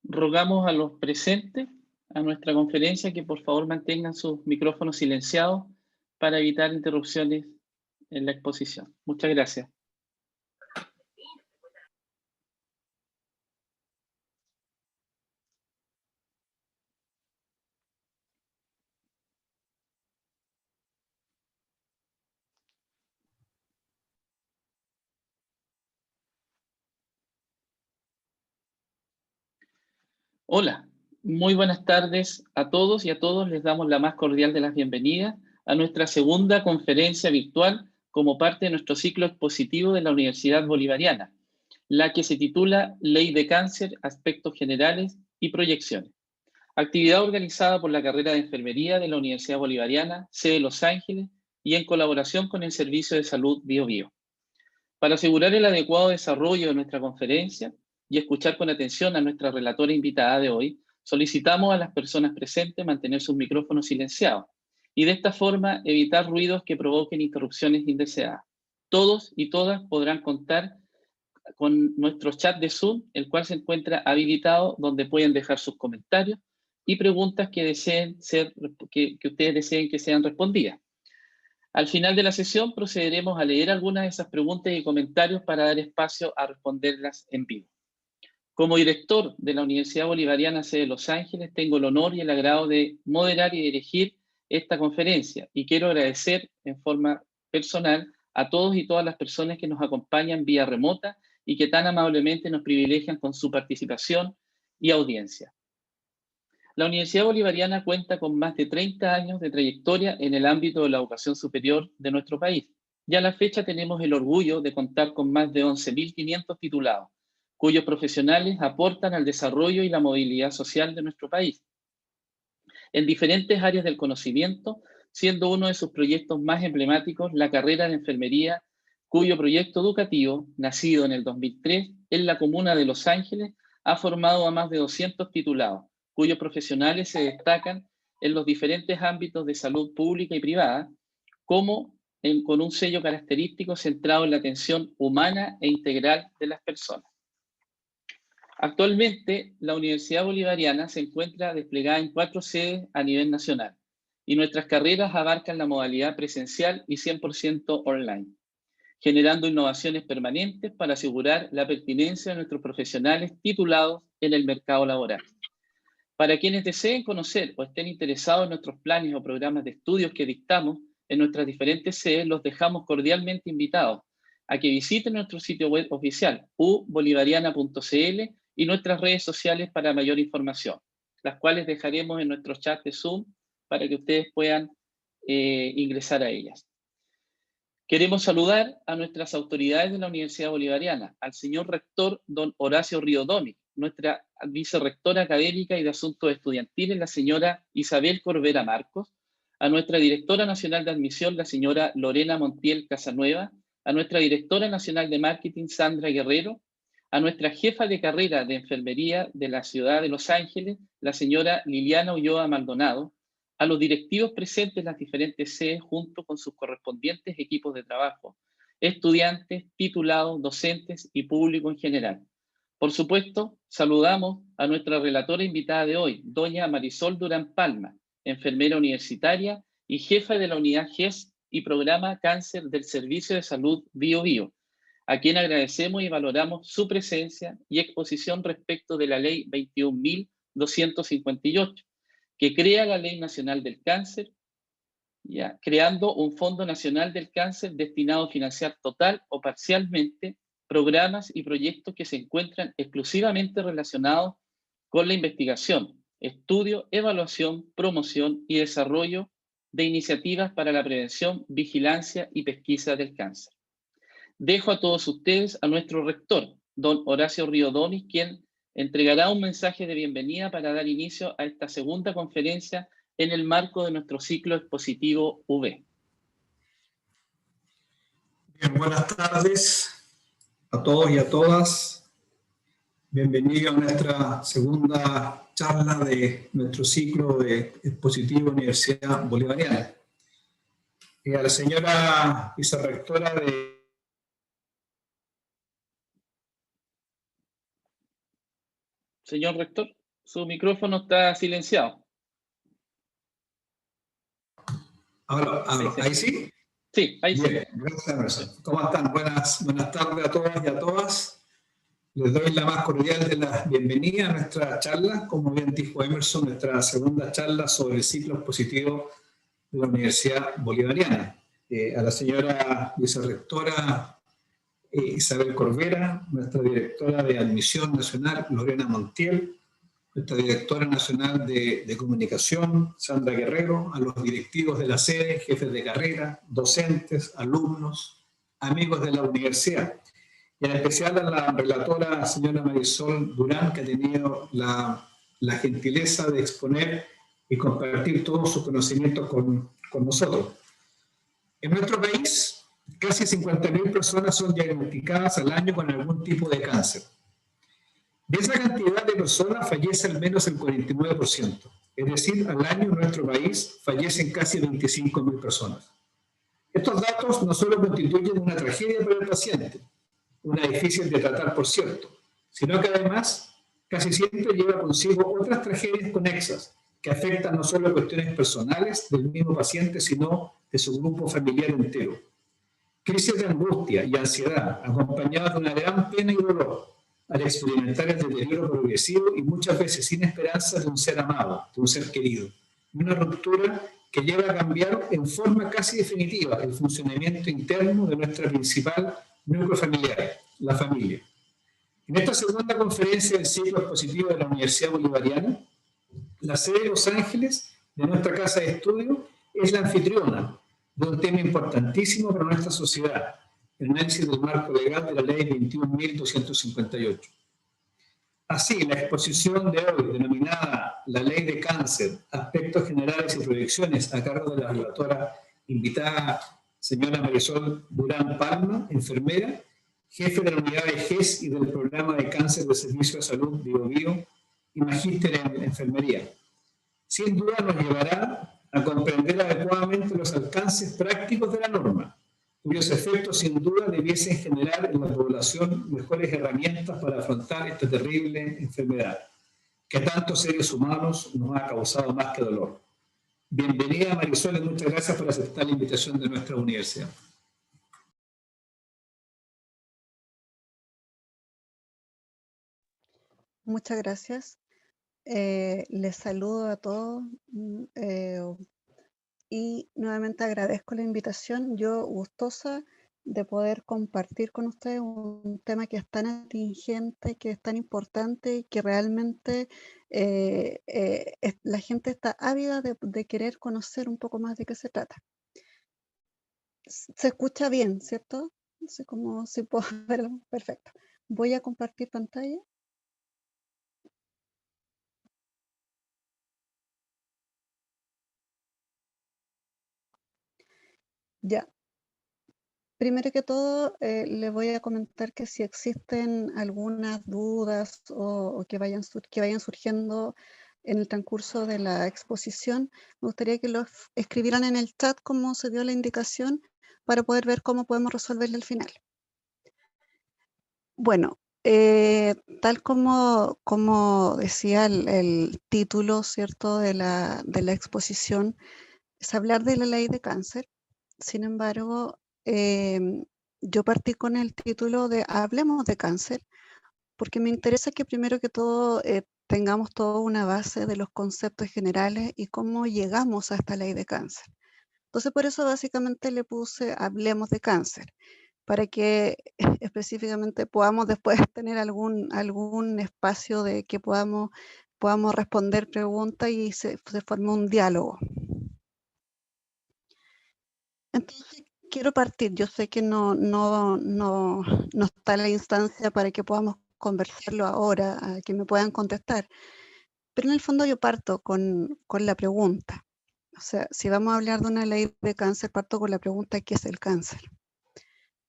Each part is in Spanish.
Rogamos a los presentes a nuestra conferencia que por favor mantengan sus micrófonos silenciados para evitar interrupciones en la exposición. Muchas gracias. Hola, muy buenas tardes a todos y a todos. Les damos la más cordial de las bienvenidas a nuestra segunda conferencia virtual como parte de nuestro ciclo expositivo de la Universidad Bolivariana, la que se titula Ley de Cáncer, Aspectos Generales y Proyecciones. Actividad organizada por la carrera de Enfermería de la Universidad Bolivariana, sede Los Ángeles, y en colaboración con el Servicio de Salud BioBio. Para asegurar el adecuado desarrollo de nuestra conferencia y escuchar con atención a nuestra relatora invitada de hoy, solicitamos a las personas presentes mantener sus micrófonos silenciados y de esta forma evitar ruidos que provoquen interrupciones indeseadas. Todos y todas podrán contar con nuestro chat de Zoom, el cual se encuentra habilitado, donde pueden dejar sus comentarios y preguntas que ustedes deseen que sean respondidas. Al final de la sesión procederemos a leer algunas de esas preguntas y comentarios para dar espacio a responderlas en vivo. Como director de la Universidad Bolivariana sede de Los Ángeles, tengo el honor y el agrado de moderar y dirigir esta conferencia y quiero agradecer en forma personal a todos y todas las personas que nos acompañan vía remota y que tan amablemente nos privilegian con su participación y audiencia. La Universidad Bolivariana cuenta con más de 30 años de trayectoria en el ámbito de la educación superior de nuestro país. Ya a la fecha tenemos el orgullo de contar con más de 11.500 titulados, cuyos profesionales aportan al desarrollo y la movilidad social de nuestro país, en diferentes áreas del conocimiento, siendo uno de sus proyectos más emblemáticos la carrera de enfermería, cuyo proyecto educativo, nacido en el 2003 en la comuna de Los Ángeles, ha formado a más de 200 titulados, cuyos profesionales se destacan en los diferentes ámbitos de salud pública y privada, con un sello característico centrado en la atención humana e integral de las personas. Actualmente, la Universidad Bolivariana se encuentra desplegada en 4 sedes a nivel nacional y nuestras carreras abarcan la modalidad presencial y 100% online, generando innovaciones permanentes para asegurar la pertinencia de nuestros profesionales titulados en el mercado laboral. Para quienes deseen conocer o estén interesados en nuestros planes o programas de estudios que dictamos en nuestras diferentes sedes, los dejamos cordialmente invitados a que visiten nuestro sitio web oficial ubolivariana.cl y nuestras redes sociales para mayor información, las cuales dejaremos en nuestro chat de Zoom para que ustedes puedan ingresar a ellas. Queremos saludar a nuestras autoridades de la Universidad Bolivariana, al señor rector don Horacio Riodoni, nuestra vicerrectora académica y de asuntos estudiantiles, la señora Isabel Corbera Marcos, a nuestra directora nacional de admisión, la señora Lorena Montiel Casanueva, a nuestra directora nacional de marketing, Sandra Guerrero, a nuestra jefa de carrera de enfermería de la ciudad de Los Ángeles, la señora Liliana Ulloa Maldonado, a los directivos presentes en las diferentes sedes junto con sus correspondientes equipos de trabajo, estudiantes, titulados, docentes y público en general. Por supuesto, saludamos a nuestra relatora invitada de hoy, doña Marisol Durán Palma, enfermera universitaria y jefa de la unidad GES y programa Cáncer del Servicio de Salud BioBio, a quien agradecemos y valoramos su presencia y exposición respecto de la Ley 21.258, que crea la Ley Nacional del Cáncer, creando un Fondo Nacional del Cáncer destinado a financiar total o parcialmente programas y proyectos que se encuentran exclusivamente relacionados con la investigación, estudio, evaluación, promoción y desarrollo de iniciativas para la prevención, vigilancia y pesquisa del cáncer. Dejo a todos ustedes a nuestro rector, don Horacio Riodoni, quien entregará un mensaje de bienvenida para dar inicio a esta segunda conferencia en el marco de nuestro ciclo expositivo UB. Bien, buenas tardes a todos y a todas. Bienvenido a nuestra segunda charla de nuestro ciclo de expositivo Universidad Bolivariana. Y a la señora vicerrectora de... Señor rector, su micrófono está silenciado. Ahora, ¿ahí sí? Sí, ahí sí. Bien, gracias, Emerson. ¿Cómo están? Buenas tardes a todas y a todas. Les doy la más cordial de las bienvenidas a nuestra charla. Como bien dijo Emerson, nuestra segunda charla sobre el ciclo expositivo de la Universidad Bolivariana. A la señora vicerrectora Isabel Corvera, nuestra directora de Admisión Nacional, Lorena Montiel, nuestra directora nacional de Comunicación, Sandra Guerrero, a los directivos de la sede, jefes de carrera, docentes, alumnos, amigos de la universidad. Y en especial a la relatora, señora Marisol Durán, que ha tenido la gentileza de exponer y compartir todos sus conocimientos con nosotros. En nuestro país, casi 50.000 personas son diagnosticadas al año con algún tipo de cáncer. De esa cantidad de personas fallece al menos el 49%. Es decir, al año en nuestro país fallecen casi 25.000 personas. Estos datos no solo constituyen una tragedia para el paciente, una difícil de tratar, por cierto, sino que además casi siempre lleva consigo otras tragedias conexas que afectan no solo cuestiones personales del mismo paciente, sino de su grupo familiar entero. Crisis de angustia y ansiedad, acompañadas de una gran pena y dolor, al experimentar el deterioro progresivo y muchas veces sin esperanza de un ser amado, de un ser querido. Una ruptura que lleva a cambiar en forma casi definitiva el funcionamiento interno de nuestra principal núcleo familiar, la familia. En esta segunda conferencia del ciclo expositivo de la Universidad Bolivariana, la sede de Los Ángeles, de nuestra casa de estudio, es la anfitriona de un tema importantísimo para nuestra sociedad, el análisis del marco legal de la Ley 21.258. Así, la exposición de hoy, denominada La Ley de Cáncer, Aspectos Generales y Proyecciones, a cargo de la relatora invitada, señora Marisol Durán Palma, enfermera, jefe de la unidad de GES y del programa de cáncer de Servicio de Salud BioBio y magíster en enfermería. Sin duda nos llevará a comprender adecuadamente los alcances prácticos de la norma, cuyos efectos sin duda debiesen generar en la población mejores herramientas para afrontar esta terrible enfermedad, que a tantos seres humanos nos ha causado más que dolor. Bienvenida, Marisol, y muchas gracias por aceptar la invitación de nuestra universidad. Muchas gracias. Les saludo a todos y nuevamente agradezco la invitación. Yo gustosa de poder compartir con ustedes un tema que es tan atingente, que es tan importante y que realmente la gente está ávida de querer conocer un poco más de qué se trata. Se escucha bien, ¿cierto? No sé cómo si puedo verlo. Perfecto. Voy a compartir pantalla. Ya. Primero que todo, le voy a comentar que si existen algunas dudas o que vayan surgiendo en el transcurso de la exposición, me gustaría que los escribieran en el chat como se dio la indicación para poder ver cómo podemos resolverle al final. Bueno, tal como decía el título, ¿cierto?, de la exposición, es hablar de la ley de cáncer. Sin embargo, yo partí con el título de Hablemos de cáncer, porque me interesa que primero que todo tengamos toda una base de los conceptos generales y cómo llegamos a esta ley de cáncer. Entonces, por eso básicamente le puse Hablemos de cáncer, para que específicamente podamos después tener algún espacio de que podamos responder preguntas y se forme un diálogo. Entonces, quiero partir. Yo sé que no está la instancia para que podamos conversarlo ahora, a que me puedan contestar. Pero en el fondo yo parto con la pregunta. O sea, si vamos a hablar de una ley de cáncer, parto con la pregunta: ¿qué es el cáncer?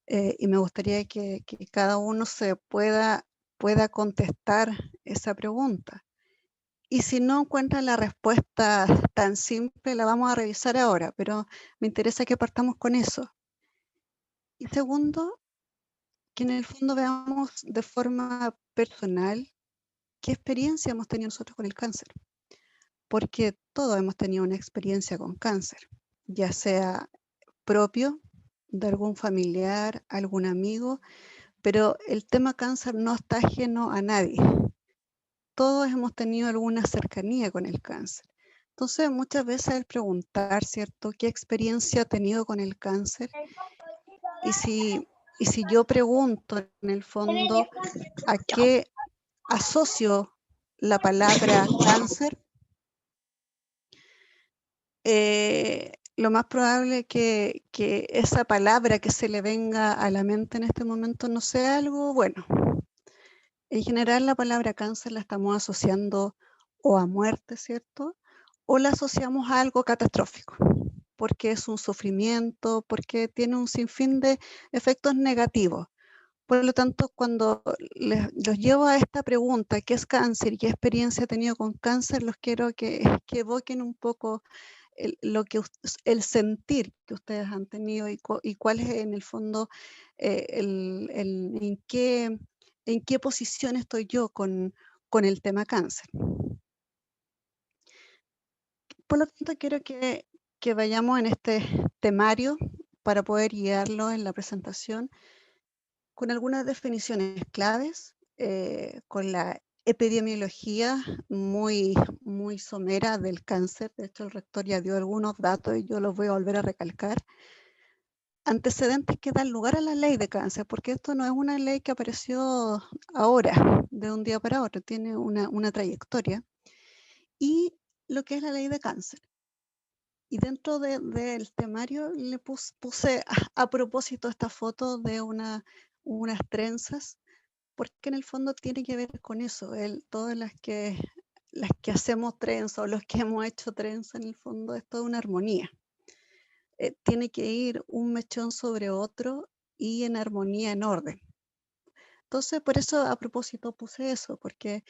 Y me gustaría que cada uno se pueda pueda contestar esa pregunta. Y si no encuentra la respuesta tan simple, la vamos a revisar ahora, pero me interesa que partamos con eso. Y segundo, que en el fondo veamos de forma personal qué experiencia hemos tenido nosotros con el cáncer. Porque todos hemos tenido una experiencia con cáncer, ya sea propio, de algún familiar, algún amigo, pero el tema cáncer no está ajeno a nadie. Todos hemos tenido alguna cercanía con el cáncer. Entonces, muchas veces el preguntar, ¿cierto?, ¿qué experiencia ha tenido con el cáncer? Y si yo pregunto, en el fondo, ¿a qué asocio la palabra cáncer? Lo más probable que esa palabra que se le venga a la mente en este momento no sea algo bueno. En general, la palabra cáncer la estamos asociando o a muerte, ¿cierto? O la asociamos a algo catastrófico, porque es un sufrimiento, porque tiene un sinfín de efectos negativos. Por lo tanto, cuando los llevo a esta pregunta, ¿qué es cáncer y qué experiencia he tenido con cáncer? Los quiero que evoquen un poco el sentir que ustedes han tenido y cuál es en el fondo en qué posición estoy yo con el tema cáncer. Por lo tanto, quiero que vayamos en este temario para poder guiarlo en la presentación con algunas definiciones claves, con la epidemiología muy somera del cáncer. De hecho, el rector ya dio algunos datos y yo los voy a volver a recalcar. Antecedentes que dan lugar a la ley de cáncer, porque esto no es una ley que apareció ahora, de un día para otro, tiene una trayectoria. Y lo que es la ley de cáncer. Y dentro del temario le puse a propósito esta foto de unas trenzas, porque en el fondo tiene que ver con eso. Todas las que hacemos trenza o los que hemos hecho trenza, en el fondo es toda una armonía. Tiene que ir un mechón sobre otro y en armonía, en orden. Entonces, por eso a propósito puse eso, porque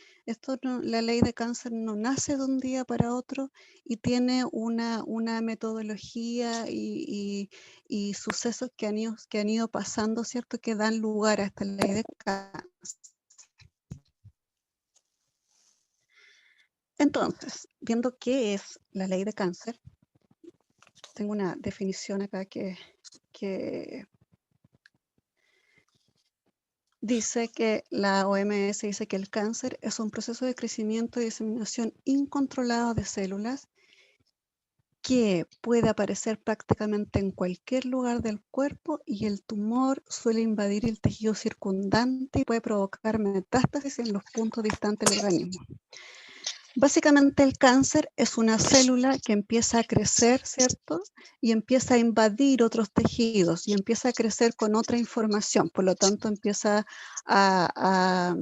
la ley de cáncer no nace de un día para otro y tiene una metodología y sucesos que han ido pasando, ¿cierto?, que dan lugar a esta ley de cáncer. Entonces, viendo qué es la ley de cáncer, tengo una definición acá que dice que la OMS dice que el cáncer es un proceso de crecimiento y diseminación incontrolado de células que puede aparecer prácticamente en cualquier lugar del cuerpo y el tumor suele invadir el tejido circundante y puede provocar metástasis en los puntos distantes del organismo. Básicamente el cáncer es una célula que empieza a crecer, ¿cierto? Y empieza a invadir otros tejidos y empieza a crecer con otra información. Por lo tanto, empieza a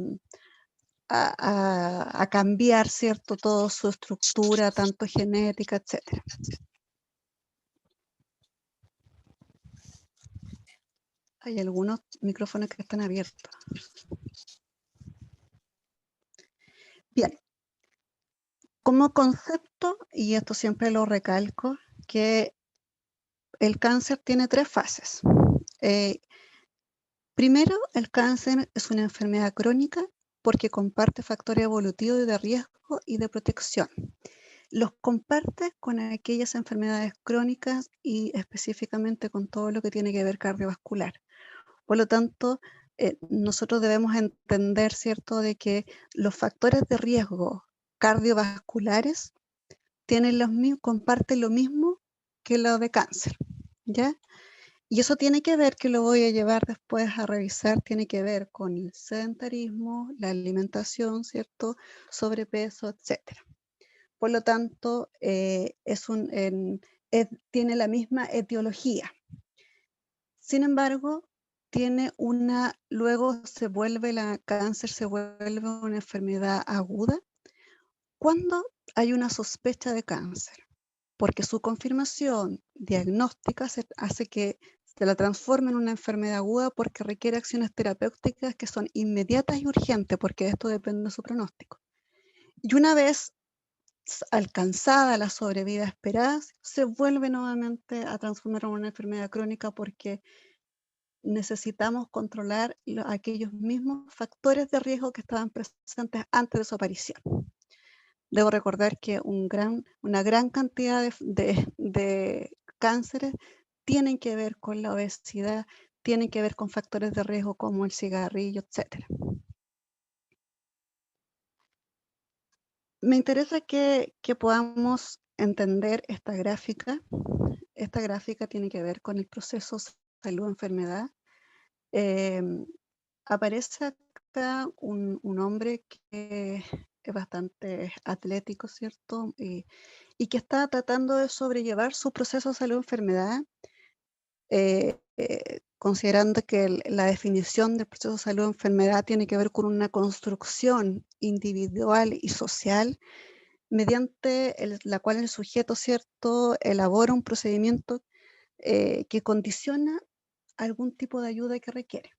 cambiar, ¿cierto? Toda su estructura, tanto genética, etc. Hay algunos micrófonos que están abiertos. Bien. Como concepto, y esto siempre lo recalco, que el cáncer tiene 3 fases. Primero, el cáncer es una enfermedad crónica porque comparte factores evolutivos y de riesgo y de protección. Los comparte con aquellas enfermedades crónicas y específicamente con todo lo que tiene que ver cardiovascular. Por lo tanto, nosotros debemos entender, ¿cierto?, de que los factores de riesgo cardiovasculares comparten lo mismo que los de cáncer, ¿ya? Y eso tiene que ver, que lo voy a llevar después a revisar, tiene que ver con el sedentarismo, la alimentación, ¿cierto?, sobrepeso, etc. Por lo tanto, tiene la misma etiología. Sin embargo, luego cáncer se vuelve una enfermedad aguda cuando hay una sospecha de cáncer, porque su confirmación diagnóstica hace que se la transforma en una enfermedad aguda porque requiere acciones terapéuticas que son inmediatas y urgentes, porque esto depende de su pronóstico. Y una vez alcanzada la sobrevida esperada, se vuelve nuevamente a transformar en una enfermedad crónica porque necesitamos controlar aquellos mismos factores de riesgo que estaban presentes antes de su aparición. Debo recordar que una gran cantidad de cánceres tienen que ver con la obesidad, tienen que ver con factores de riesgo como el cigarrillo, etc. Me interesa que podamos entender esta gráfica. Esta gráfica tiene que ver con el proceso salud-enfermedad. Aparece acá un hombre que es bastante atlético, ¿cierto? Y que está tratando de sobrellevar su proceso de salud-enfermedad, considerando que la definición del proceso de salud-enfermedad tiene que ver con una construcción individual y social mediante la cual el sujeto, ¿cierto?, elabora un procedimiento que condiciona algún tipo de ayuda que requiere.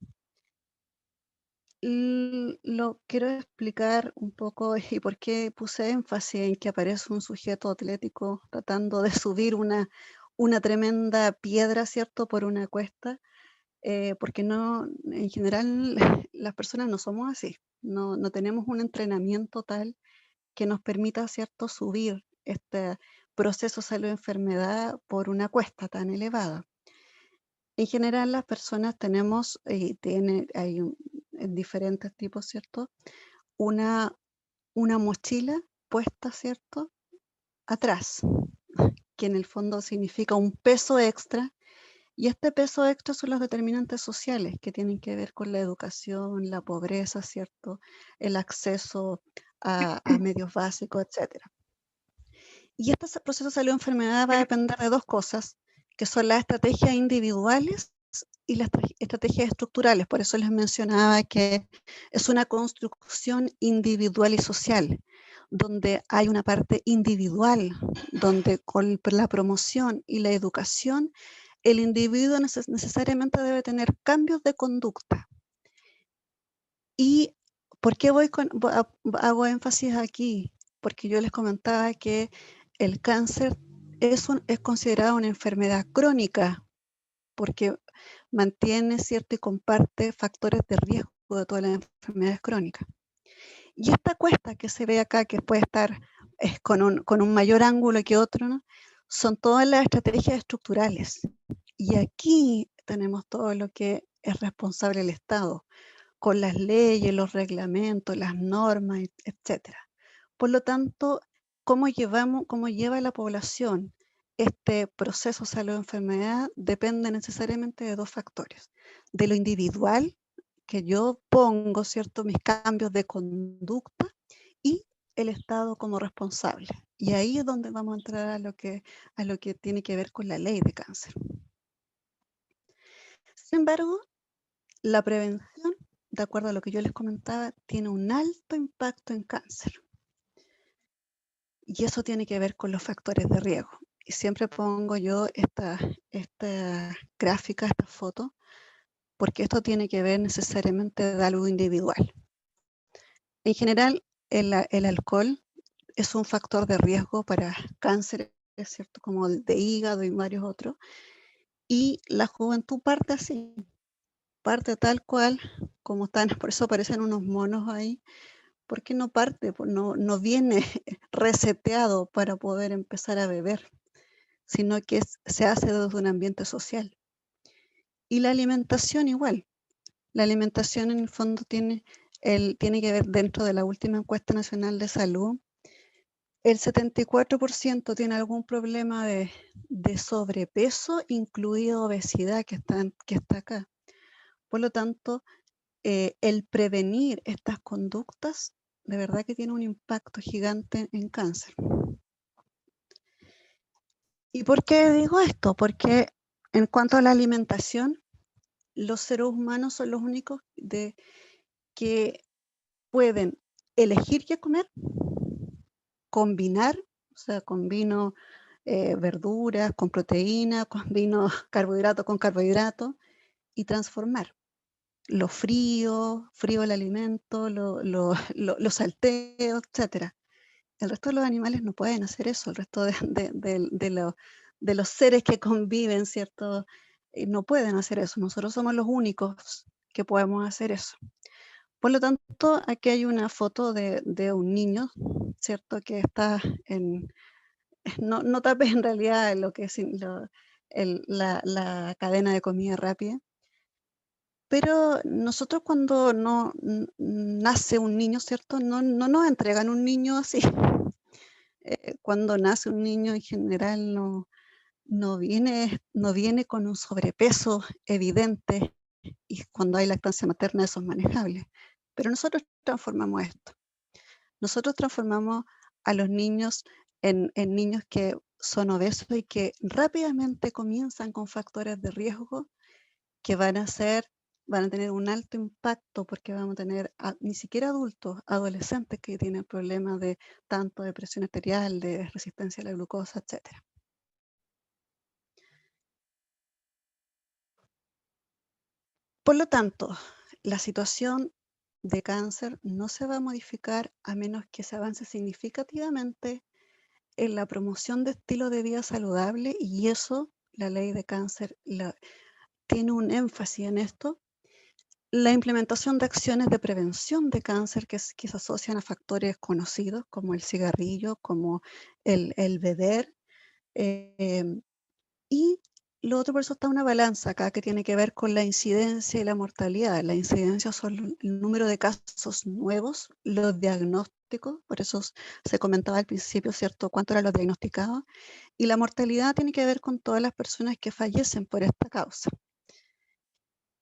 Lo quiero explicar un poco y por qué puse énfasis en que aparece un sujeto atlético tratando de subir una tremenda piedra, ¿cierto?, por una cuesta, porque no, en general las personas no somos así, no tenemos un entrenamiento tal que nos permita, ¿cierto?, subir este proceso salud-enfermedad por una cuesta tan elevada. En general, las personas tenemos, hay en diferentes tipos, ¿cierto?, una mochila puesta, ¿cierto?, atrás, que en el fondo significa un peso extra, y este peso extra son los determinantes sociales que tienen que ver con la educación, la pobreza, ¿cierto?, el acceso a medios básicos, etc. Y este proceso de salud-enfermedad va a depender de dos cosas, que son las estrategias individuales y las estrategias estructurales. Por eso les mencionaba que es una construcción individual y social, donde hay una parte individual, donde con la promoción y la educación, el individuo necesariamente debe tener cambios de conducta. ¿Y por qué hago énfasis aquí? Porque yo les comentaba que el cáncer es considerado una enfermedad crónica, porque mantiene, ¿cierto?, y comparte factores de riesgo de todas las enfermedades crónicas. Y esta cuesta que se ve acá, que puede estar con un mayor ángulo que otro, ¿no?, son todas las estrategias estructurales. Y aquí tenemos todo lo que es responsable el Estado, con las leyes, los reglamentos, las normas, etc. Por lo tanto, cómo lleva la población este proceso salud-enfermedad depende necesariamente de dos factores: de lo individual, que yo pongo, ¿cierto?, mis cambios de conducta, y el Estado como responsable. Y ahí es donde vamos a entrar a lo que tiene que ver con la ley de cáncer. Sin embargo, la prevención, de acuerdo a lo que yo les comentaba, tiene un alto impacto en cáncer. Y eso tiene que ver con los factores de riesgo. Y siempre pongo yo esta gráfica, esta foto, porque esto tiene que ver necesariamente de algo individual. En general, el alcohol es un factor de riesgo para cáncer, es cierto, como el de hígado y varios otros. Y la juventud parte así, parte tal cual, como están, por eso aparecen unos monos ahí, porque no parte, no viene reseteado para poder empezar a beber, sino que se hace desde un ambiente social. Y la alimentación igual. La alimentación en el fondo tiene que ver, dentro de la última encuesta nacional de salud, el 74% tiene algún problema de sobrepeso, incluido obesidad, que está acá. Por lo tanto, el prevenir estas conductas de verdad que tiene un impacto gigante en cáncer. ¿Y por qué digo esto? Porque en cuanto a la alimentación, los seres humanos son los únicos que pueden elegir qué comer, combinar, o sea, combino verduras con proteína, combino carbohidrato con carbohidrato y transformar. Lo frío el alimento, lo salteo, etc. El resto de los animales no pueden hacer eso, el resto de los seres que conviven, ¿cierto? No pueden hacer eso. Nosotros somos los únicos que podemos hacer eso. Por lo tanto, aquí hay una foto de un niño, ¿cierto? Que está en... No tapes en realidad lo que es la cadena de comida rápida. Pero nosotros cuando nace un niño, ¿cierto? No nos entregan un niño así. Cuando nace un niño en general no viene con un sobrepeso evidente, y cuando hay lactancia materna eso es manejable. Pero nosotros transformamos esto. Nosotros transformamos a los niños en niños que son obesos y que rápidamente comienzan con factores de riesgo que van a tener un alto impacto, porque vamos a tener ni siquiera adultos, adolescentes que tienen problemas de tanto de presión arterial, de resistencia a la glucosa, etc. Por lo tanto, la situación de cáncer no se va a modificar a menos que se avance significativamente en la promoción de estilo de vida saludable, y eso, la ley de cáncer tiene un énfasis en esto. La implementación de acciones de prevención de cáncer que se asocian a factores conocidos como el cigarrillo, como el beber. Y lo otro, por eso está una balanza acá que tiene que ver con la incidencia y la mortalidad. La incidencia son el número de casos nuevos, los diagnósticos, por eso se comentaba al principio, ¿cierto?, cuánto eran los diagnosticados. Y la mortalidad tiene que ver con todas las personas que fallecen por esta causa.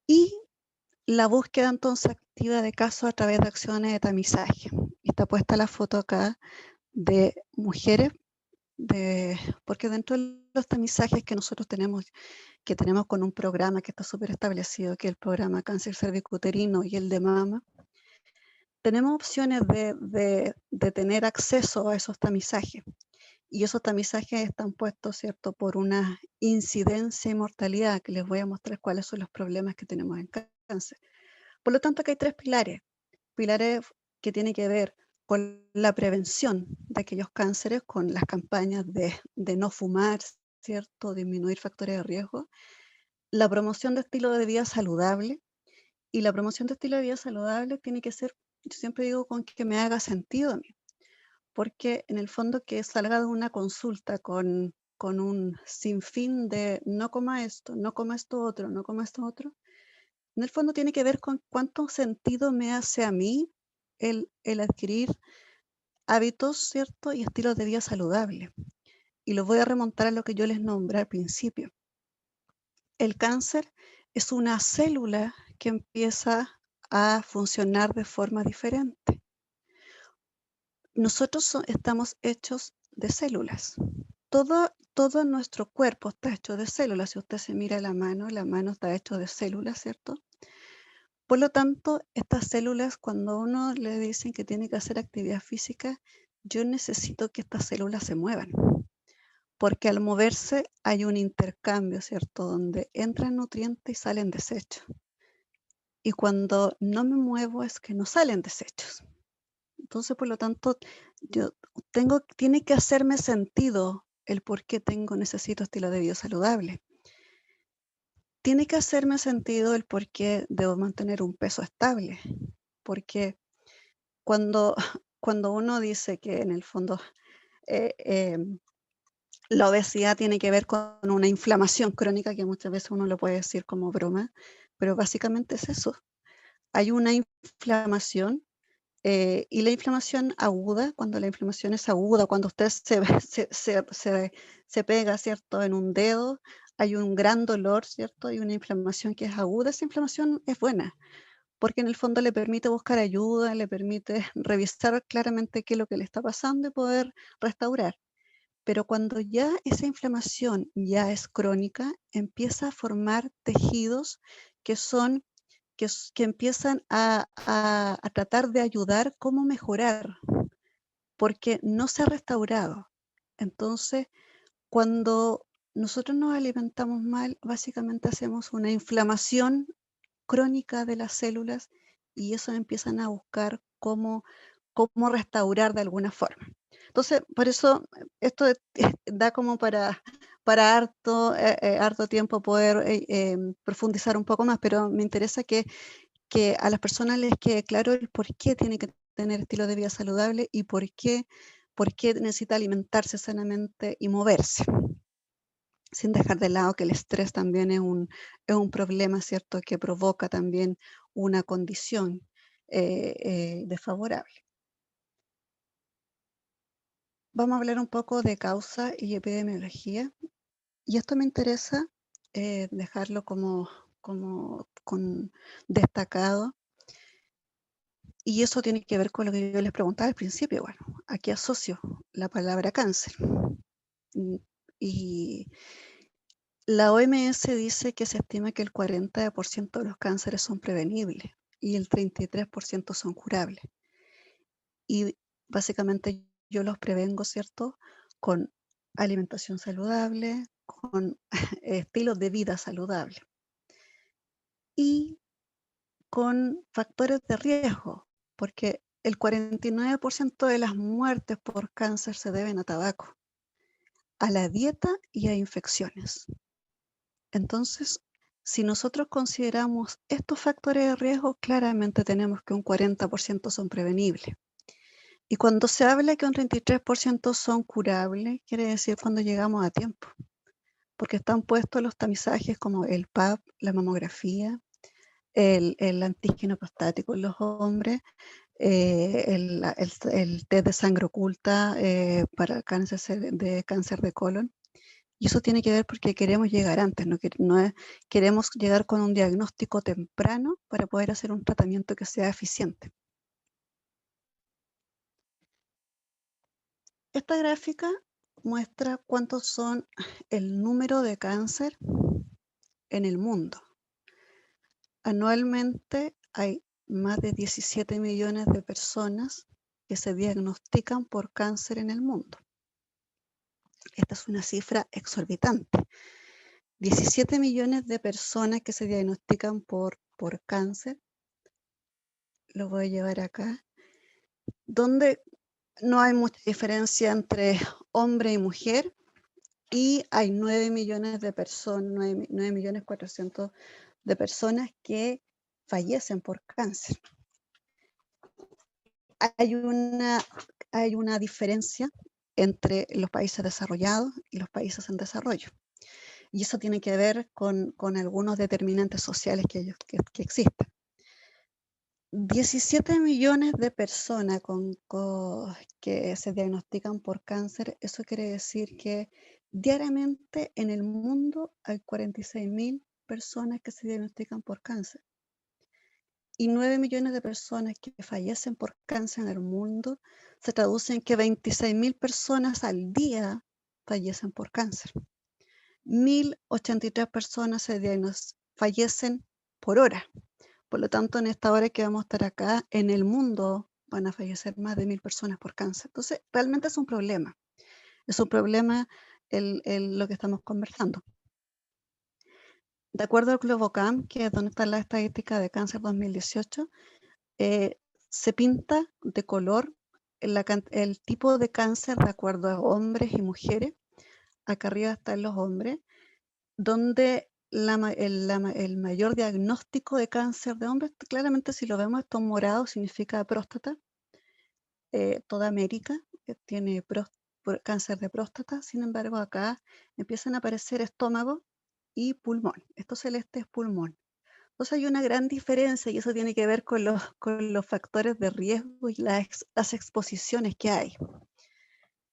Y la búsqueda entonces activa de casos a través de acciones de tamizaje. Está puesta la foto acá de mujeres, porque dentro de los tamizajes que nosotros tenemos con un programa que está súper establecido, que es el programa cáncer cervicuterino y el de mama, tenemos opciones de tener acceso a esos tamizajes. Y esos tamizajes están puestos, ¿cierto?, por una incidencia y mortalidad, que les voy a mostrar cuáles son los problemas que tenemos en cáncer. Por lo tanto, acá hay 3 pilares que tienen que ver con la prevención de aquellos cánceres, con las campañas de no fumar, ¿cierto?, disminuir factores de riesgo, la promoción de estilo de vida saludable, y la promoción de estilo de vida saludable tiene que ser, yo siempre digo, con que me haga sentido a mí, porque en el fondo que salga de una consulta con un sinfín de no coma esto, no coma esto otro, no coma esto otro, en el fondo tiene que ver con cuánto sentido me hace a mí el adquirir hábitos, ¿cierto?, y estilos de vida saludable. Y los voy a remontar a lo que yo les nombré al principio. El cáncer es una célula que empieza a funcionar de forma diferente. Nosotros estamos hechos de células. Todo nuestro cuerpo está hecho de células. Si usted se mira la mano está hecho de células, ¿cierto? Por lo tanto, estas células, cuando uno le dicen que tiene que hacer actividad física, yo necesito que estas células se muevan, porque al moverse hay un intercambio, ¿cierto?, donde entran nutrientes y salen desechos. Y cuando no me muevo es que no salen desechos. Entonces, por lo tanto, tiene que hacerme sentido el por qué necesito estilo de vida saludable. Tiene que hacerme sentido el por qué debo mantener un peso estable, porque cuando uno dice que en el fondo la obesidad tiene que ver con una inflamación crónica, que muchas veces uno lo puede decir como broma, pero básicamente es eso. Hay una inflamación, y la inflamación aguda, cuando la inflamación es aguda, cuando usted se pega, ¿cierto?, en un dedo, hay un gran dolor, ¿cierto?, y una inflamación que es aguda, esa inflamación es buena, porque en el fondo le permite buscar ayuda, le permite revisar claramente qué es lo que le está pasando y poder restaurar. Pero cuando ya esa inflamación ya es crónica, empieza a formar tejidos que empiezan a tratar de ayudar cómo mejorar, porque no se ha restaurado. Entonces, Cuando nosotros nos alimentamos mal, básicamente hacemos una inflamación crónica de las células y eso empiezan a buscar cómo restaurar de alguna forma. Entonces, por eso esto da como para harto tiempo poder profundizar un poco más, pero me interesa que a las personas les quede claro el por qué tiene que tener estilo de vida saludable y por qué necesita alimentarse sanamente y moverse, sin dejar de lado que el estrés también es un problema, ¿cierto?, que provoca también una condición desfavorable. Vamos a hablar un poco de causa y epidemiología, y esto me interesa dejarlo como destacado, y eso tiene que ver con lo que yo les preguntaba al principio. Bueno, aquí asocio la palabra cáncer. Y la OMS dice que se estima que el 40% de los cánceres son prevenibles y el 33% son curables. Y básicamente yo los prevengo, ¿cierto?, con alimentación saludable, con estilos de vida saludable y con factores de riesgo, porque el 49% de las muertes por cáncer se deben a tabaco, a la dieta y a infecciones. Entonces, si nosotros consideramos estos factores de riesgo, claramente tenemos que un 40% son prevenibles. Y cuando se habla que un 33% son curables, quiere decir cuando llegamos a tiempo, porque están puestos los tamizajes como el PAP, la mamografía, el antígeno prostático en los hombres, el test de sangre oculta para cáncer de colon. Y eso tiene que ver porque queremos llegar antes, queremos llegar con un diagnóstico temprano para poder hacer un tratamiento que sea eficiente. Esta gráfica muestra cuántos son el número de cáncer en el mundo. Anualmente hay más de 17 millones de personas que se diagnostican por cáncer en el mundo. Esta es una cifra exorbitante. 17 millones de personas que se diagnostican por cáncer. Lo voy a llevar acá. Donde no hay mucha diferencia entre hombre y mujer y hay 9 millones de personas, 9.400.000 de personas que fallecen por cáncer. Hay una diferencia entre los países desarrollados y los países en desarrollo. Y eso tiene que ver con algunos determinantes sociales que existen. 17 millones de personas que se diagnostican por cáncer, eso quiere decir que diariamente en el mundo hay 46.000 personas que se diagnostican por cáncer. Y 9 millones de personas que fallecen por cáncer en el mundo se traduce en que 26.000 personas al día fallecen por cáncer. 1.083 personas fallecen por hora. Por lo tanto, en esta hora que vamos a estar acá, en el mundo van a fallecer más de 1.000 personas por cáncer. Entonces, realmente es un problema. Es un problema lo que estamos conversando. De acuerdo al Globocam, que es donde está la estadística de cáncer 2018, se pinta de color el tipo de cáncer de acuerdo a hombres y mujeres. Acá arriba están los hombres, donde el mayor diagnóstico de cáncer de hombres, claramente si lo vemos, esto morado significa próstata. Toda América tiene cáncer de próstata, sin embargo acá empiezan a aparecer estómago y pulmón. Esto celeste es pulmón. Entonces hay una gran diferencia y eso tiene que ver con los factores de riesgo y las exposiciones que hay.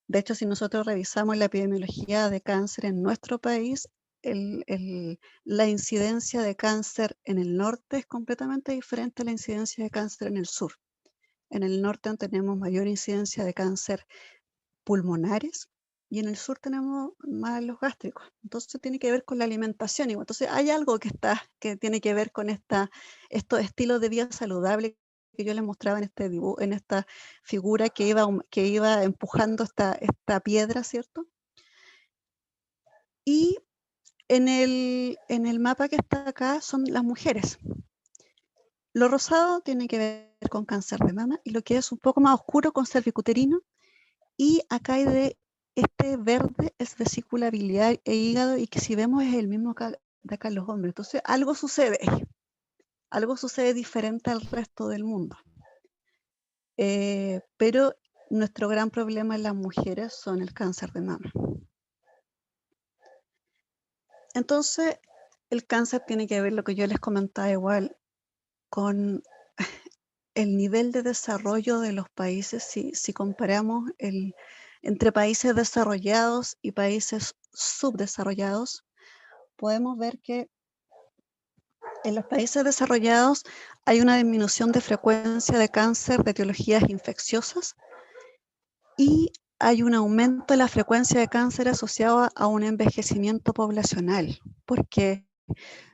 De hecho, si nosotros revisamos la epidemiología de cáncer en nuestro país, la incidencia de cáncer en el norte es completamente diferente a la incidencia de cáncer en el sur. En el norte tenemos mayor incidencia de cáncer pulmonares y en el sur tenemos más los gástricos. Entonces tiene que ver con la alimentación. Entonces hay algo que tiene que ver con estos estilos de vida saludable que yo les mostraba en este dibujo, en esta figura que iba empujando esta piedra, ¿cierto? Y en el mapa que está acá son las mujeres. Lo rosado tiene que ver con cáncer de mama y lo que es un poco más oscuro con cervicuterino. Y acá hay este verde es vesícula biliar e hígado y que si vemos es el mismo de acá en los hombres. Entonces algo sucede ahí. Algo sucede diferente al resto del mundo. Pero nuestro gran problema en las mujeres son el cáncer de mama. Entonces, el cáncer tiene que ver, lo que yo les comentaba igual, con el nivel de desarrollo de los países. Si comparamos entre países desarrollados y países subdesarrollados, podemos ver que en los países desarrollados hay una disminución de frecuencia de cáncer de etiologías infecciosas y hay un aumento de la frecuencia de cáncer asociado a un envejecimiento poblacional, porque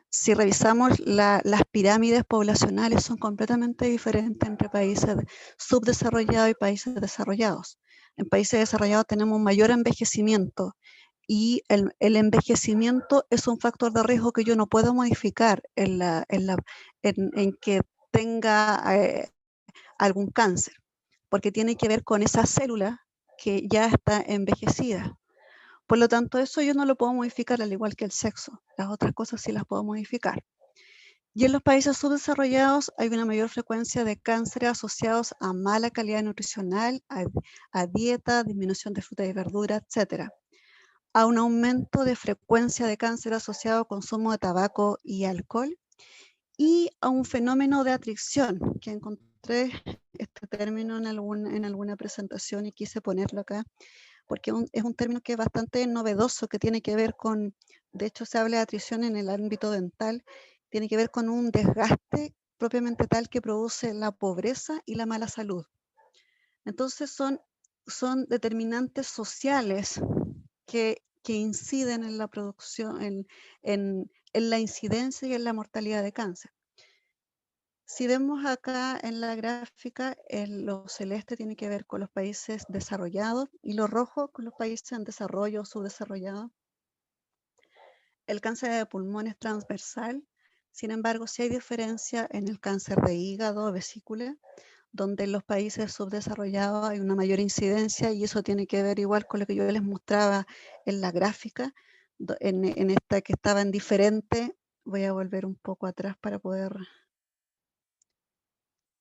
si revisamos las pirámides poblacionales son completamente diferentes entre países subdesarrollados y países desarrollados. En países desarrollados tenemos un mayor envejecimiento y el envejecimiento es un factor de riesgo que yo no puedo modificar en que tenga algún cáncer, porque tiene que ver con esa célula que ya está envejecida. Por lo tanto, eso yo no lo puedo modificar, al igual que el sexo. Las otras cosas sí las puedo modificar. Y en los países subdesarrollados hay una mayor frecuencia de cánceres asociados a mala calidad nutricional, a dieta, disminución de fruta y verdura, etc. A un aumento de frecuencia de cáncer asociado al consumo de tabaco y alcohol, y a un fenómeno de atracción, que encontré este término en alguna presentación y quise ponerlo acá, porque es un término que es bastante novedoso, que tiene que ver con, de hecho se habla de atrición en el ámbito dental, tiene que ver con un desgaste propiamente tal que produce la pobreza y la mala salud. Entonces son determinantes sociales que inciden en la producción, en la incidencia y en la mortalidad de cáncer. Si vemos acá en la gráfica, lo celeste tiene que ver con los países desarrollados y lo rojo con los países en desarrollo o subdesarrollados. El cáncer de pulmón es transversal, sin embargo, sí hay diferencia en el cáncer de hígado o vesícula, donde en los países subdesarrollados hay una mayor incidencia y eso tiene que ver igual con lo que yo les mostraba en la gráfica, en esta que estaba en diferente. Voy a volver un poco atrás para poder...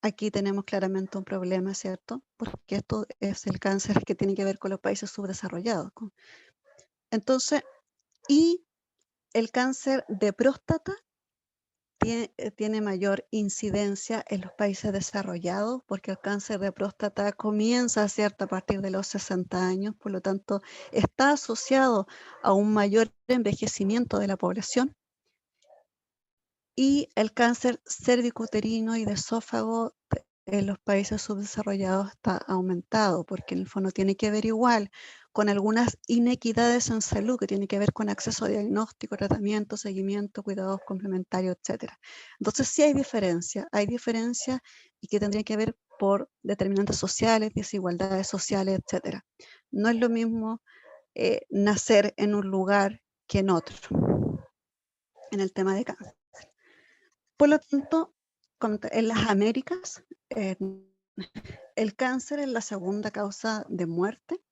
Aquí tenemos claramente un problema, ¿cierto? Porque esto es el cáncer que tiene que ver con los países subdesarrollados. Entonces, y el cáncer de próstata tiene mayor incidencia en los países desarrollados, porque el cáncer de próstata comienza, ¿cierto?, a partir de los 60 años, por lo tanto, está asociado a un mayor envejecimiento de la población. Y el cáncer cervicuterino y de esófago en los países subdesarrollados está aumentado, porque en el fondo tiene que ver igual con algunas inequidades en salud, que tiene que ver con acceso a diagnóstico, tratamiento, seguimiento, cuidados complementarios, etc. Entonces sí hay diferencia y que tendría que ver por determinantes sociales, desigualdades sociales, etc. No es lo mismo nacer en un lugar que en otro, en el tema de cáncer. Por lo tanto, en las Américas, el cáncer es la segunda causa de muerte.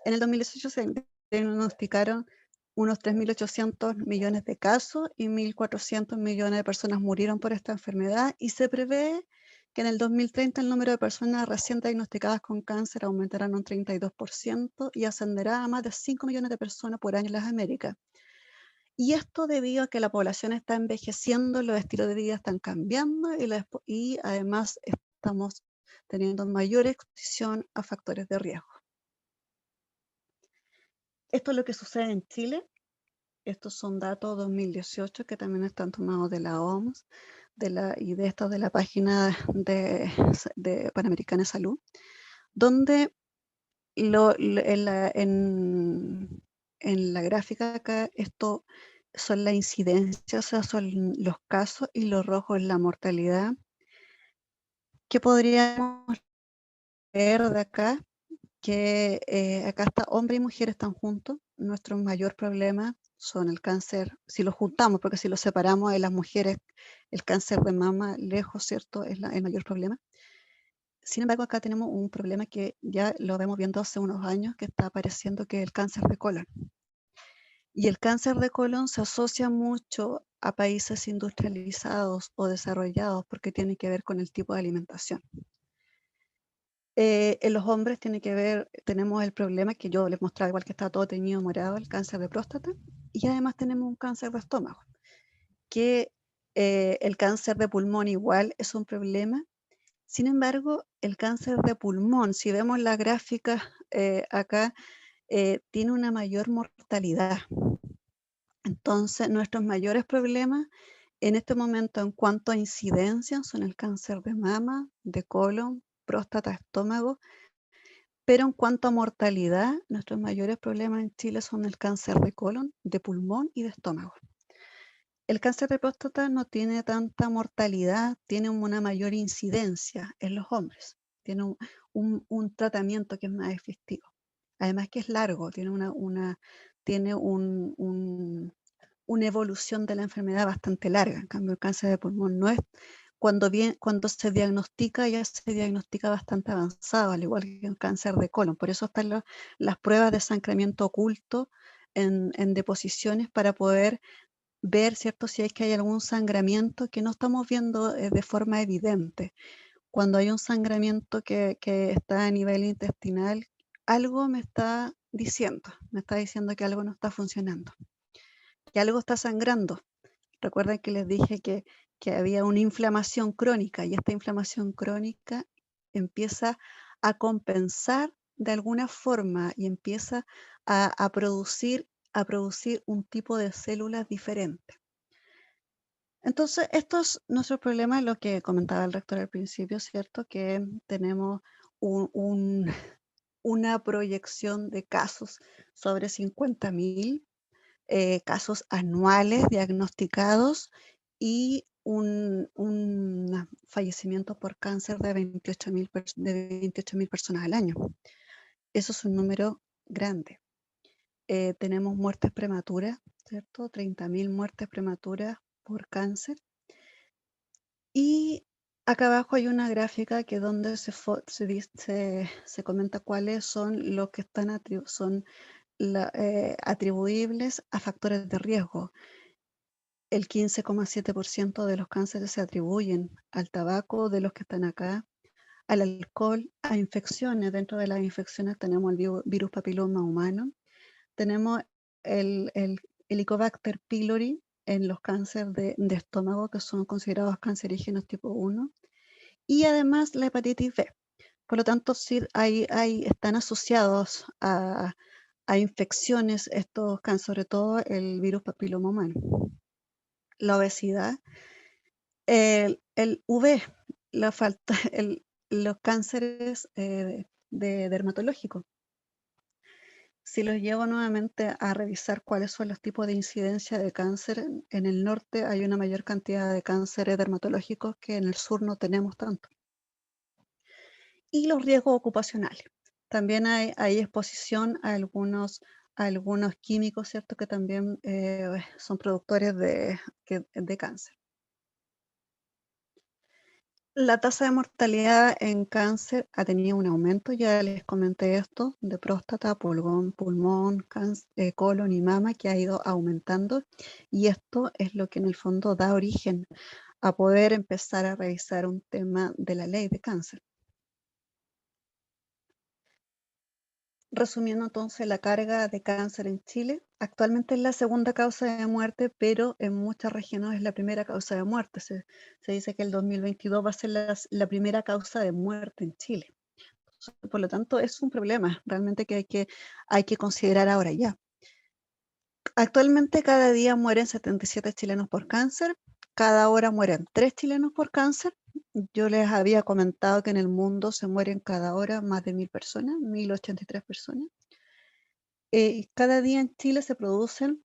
En el 2018 se diagnosticaron unos 3.800 millones de casos y 1.400 millones de personas murieron por esta enfermedad, y se prevé que en el 2030 el número de personas recién diagnosticadas con cáncer aumentará un 32% y ascenderá a más de 5 millones de personas por año en las Américas. Y esto debido a que la población está envejeciendo, los estilos de vida están cambiando y además estamos teniendo mayor exposición a factores de riesgo. Esto es lo que sucede en Chile. Estos son datos 2018 que también están tomados de la OMS y de estos de la página de Panamericana de Salud, donde en la gráfica acá esto son la incidencia, o sea, son los casos, y lo rojo es la mortalidad. ¿Qué podríamos ver de acá? Que acá está hombre y mujer están juntos, nuestro mayor problema son el cáncer, si lo juntamos, porque si lo separamos en las mujeres, el cáncer de mama lejos, ¿cierto? Es el mayor problema. Sin embargo, acá tenemos un problema que ya lo vemos viendo hace unos años, que está apareciendo, que es el cáncer de colon. Y el cáncer de colon se asocia mucho a países industrializados o desarrollados porque tiene que ver con el tipo de alimentación. En los hombres tiene que ver, tenemos el problema que yo les mostraba, igual que está todo teñido morado, el cáncer de próstata, y además tenemos un cáncer de estómago, que el cáncer de pulmón igual es un problema. Sin embargo, el cáncer de pulmón, si vemos la gráfica acá, tiene una mayor mortalidad. Entonces, nuestros mayores problemas en este momento en cuanto a incidencia son el cáncer de mama, de colon, próstata, estómago, pero en cuanto a mortalidad, nuestros mayores problemas en Chile son el cáncer de colon, de pulmón y de estómago. El cáncer de próstata no tiene tanta mortalidad, tiene una mayor incidencia en los hombres, tiene un tratamiento que es más efectivo. Además que es largo, tiene una evolución de la enfermedad bastante larga. En cambio, el cáncer de pulmón no es, cuando se diagnostica, ya se diagnostica bastante avanzado, al igual que el cáncer de colon. Por eso están las pruebas de sangramiento oculto en deposiciones para poder ver, ¿cierto?, si es que hay algún sangramiento que no estamos viendo de forma evidente. Cuando hay un sangramiento que está a nivel intestinal, algo me está diciendo que algo no está funcionando, que algo está sangrando. Recuerden que les dije que había una inflamación crónica y esta inflamación crónica empieza a compensar de alguna forma y empieza a producir un tipo de células diferente. Entonces, esto es nuestro problema, lo que comentaba el rector al principio, ¿cierto? Que tenemos una proyección de casos sobre 50.000 casos anuales diagnosticados y un fallecimiento por cáncer de 28.000 personas al año. Eso es un número grande. Tenemos muertes prematuras, ¿cierto? 30.000 muertes prematuras por cáncer. Y acá abajo hay una gráfica que donde se comenta cuáles son los que están atribuibles a factores de riesgo. El 15,7% de los cánceres se atribuyen al tabaco, de los que están acá, al alcohol, a infecciones. Dentro de las infecciones tenemos el virus papiloma humano, tenemos el Helicobacter pylori en los cánceres de estómago, que son considerados cancerígenos tipo 1, y además la hepatitis B. Por lo tanto, sí, están asociados a infecciones estos cánceres, sobre todo el virus papiloma humano. La obesidad, el V, los cánceres dermatológicos. Si los llevo nuevamente a revisar cuáles son los tipos de incidencia de cáncer, en el norte hay una mayor cantidad de cánceres dermatológicos que en el sur no tenemos tanto. Y los riesgos ocupacionales. También hay exposición a algunos químicos, ¿cierto?, que también son productores de cáncer. La tasa de mortalidad en cáncer ha tenido un aumento, ya les comenté esto, de próstata, pulmón, colon y mama, que ha ido aumentando, y esto es lo que en el fondo da origen a poder empezar a revisar un tema de la ley de cáncer. Resumiendo entonces, la carga de cáncer en Chile actualmente es la segunda causa de muerte, pero en muchas regiones es la primera causa de muerte. Se dice que el 2022 va a ser la primera causa de muerte en Chile. Por lo tanto, es un problema realmente que hay que considerar ahora ya. Actualmente cada día mueren 77 chilenos por cáncer, cada hora mueren 3 chilenos por cáncer. Yo les había comentado que en el mundo se mueren cada hora más de 1.000 personas, 1.083 personas. Cada día en Chile se producen